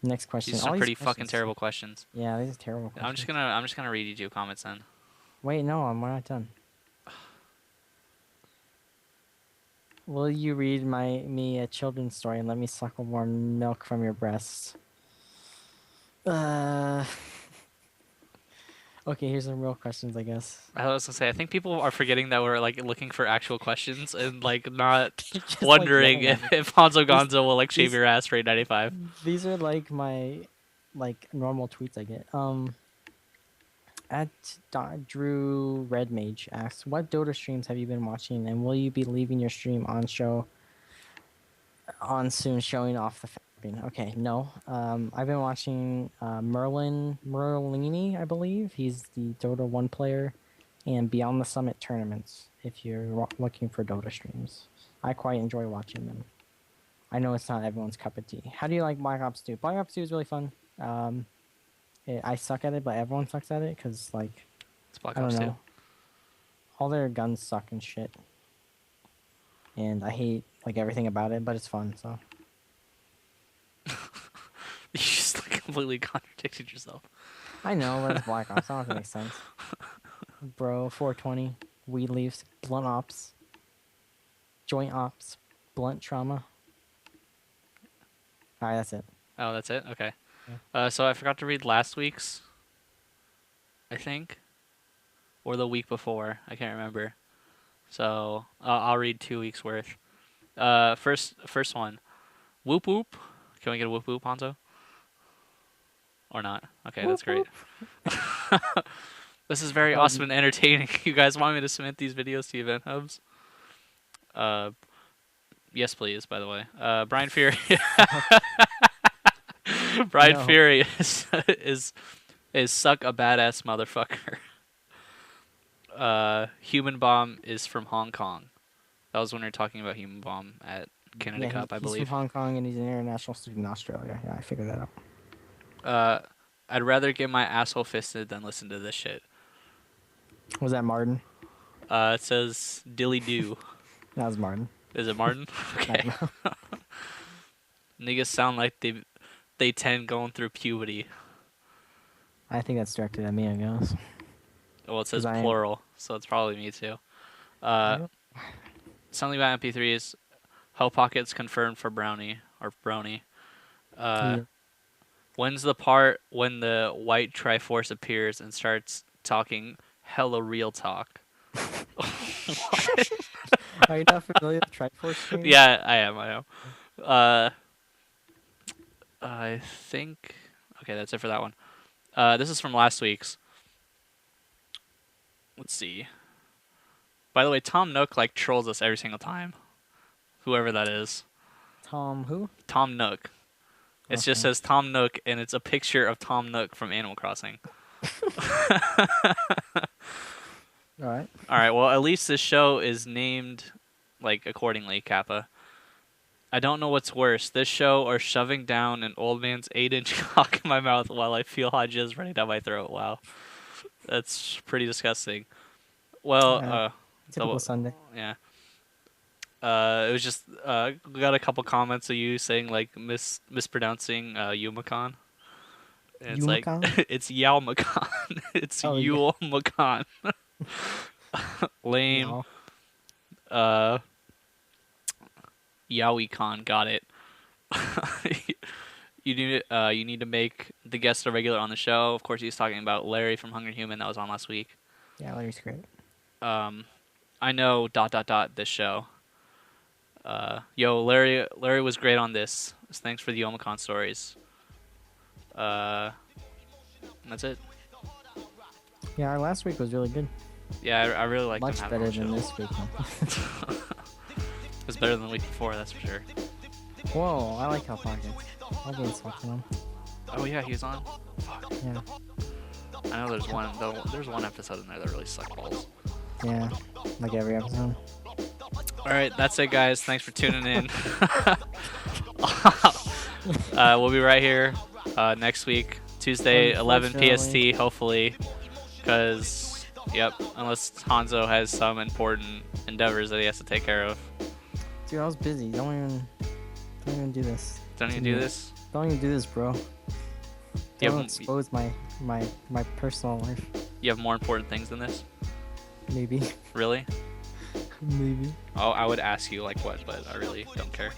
Next question. These are All some these pretty fucking questions. terrible questions. Yeah, these are terrible questions. I'm just gonna read you two comments then. Wait, no, we're not done. Will you read me a children's story and let me suckle more milk from your breasts? Uh. Okay, here's some real questions, I guess. I was gonna say, I think people are forgetting that we're like looking for actual questions and like not Just, wondering yelling at me. if Honzo These- Gonzo will like shave these- your ass for 8.95. These are like my normal tweets I get. At Drew Red Mage asks, "What Dota streams have you been watching, and will you be leaving your stream on soon, showing off the fapping?" Okay, no. I've been watching Merlini, I believe. He's the Dota 1 player, and Beyond the Summit tournaments. If you're looking for Dota streams, I quite enjoy watching them. I know it's not everyone's cup of tea. How do you like Black Ops 2? Black Ops 2 is really fun. I suck at it, but everyone sucks at it because, like, It's Black I don't Ops 2. know. All their guns suck and shit. And I hate, like, everything about it, but it's fun, so. You just like completely contradicted yourself. I know, but it's Black Ops. I don't know if it makes sense. Bro, 420, weed leaves, blunt ops, joint ops, blunt trauma. Alright, that's it. Oh, that's it? Okay. Yeah. So I forgot to read last week's, I think, or the week before. I can't remember. So I'll read 2 weeks worth. First one. Whoop whoop. Can we get a whoop whoop, Hanzo? Or not? Okay, that's great. This is very awesome and entertaining. You guys want me to submit these videos to Event Hubs? Yes, please. By the way, Brian Fury. Brian No. Fury is suck a badass motherfucker. Human Bomb is from Hong Kong. That was when we were talking about Human Bomb at Canada Cup, I He's believe. from Hong Kong and he's an international student in Australia. Yeah, I figured that out. I'd rather get my asshole fisted than listen to this shit. Was that Martin? It says Dilly Doo. That was Martin. Is it Martin? I Okay. don't know. Niggas sound like they 10 going through puberty. I think that's directed at me, I guess. Well, it says 'Cause plural, so it's probably me too. Uh, Yep. something about MP3s. Hell Pockets confirmed for Brownie or Brony. Uh, Yeah. when's the part when the white Triforce appears and starts talking hella real talk? Are you not familiar with Triforce games? Yeah, I am. I am. Uh, I think. Okay, that's it for that one. This is from last week's. Let's see. By the way, Tom Nook like trolls us every single time. Whoever that is. Tom who? Tom Nook. It just Okay. says Tom Nook, and it's a picture of Tom Nook from Animal Crossing. All right. All right, well, at least this show is named, like, accordingly, Kappa. I don't know what's worse, this show or shoving down an old man's 8-inch cock in my mouth while I feel hot jizz running down my throat. Wow. That's pretty disgusting. Well, Typical Sunday. yeah. It was just, we got a couple comments of you saying, like, mispronouncing Yumacon. And it's like, Yumacon? it's Yao Macan. It's Oh, yeah. Yule Macan. Lame. No. Yowie-con, got it. You need to make the guest a regular on the show. Of course, he's talking about Larry from Hungry Human that was on last week. Yeah, Larry's great. I know ... this show. Larry was great on this. Thanks for the Omicron stories. And that's it. Yeah, our last week was really good. Yeah, I really liked Much him better having than on the this week. Huh? show. It was better than the week before, that's for sure. Whoa, I like Hell Pockets. I'll be insulting him. Oh yeah, he was on. Fuck. Yeah. I know there's one. Though, there's one episode in there that really sucked balls. Yeah. Like every episode. All right, that's it, guys. Thanks for tuning in. We'll be right here next week, Tuesday, 11 PST, hopefully. Because, yep, unless Honzo has some important endeavors that he has to take care of. Dude, I was busy. Don't even do this. Don't even do this? Don't even do this, bro. You Don't have, expose my personal life. you have more important things than this? Maybe. Really? Maybe. Oh, I would ask you like what, but I really don't care.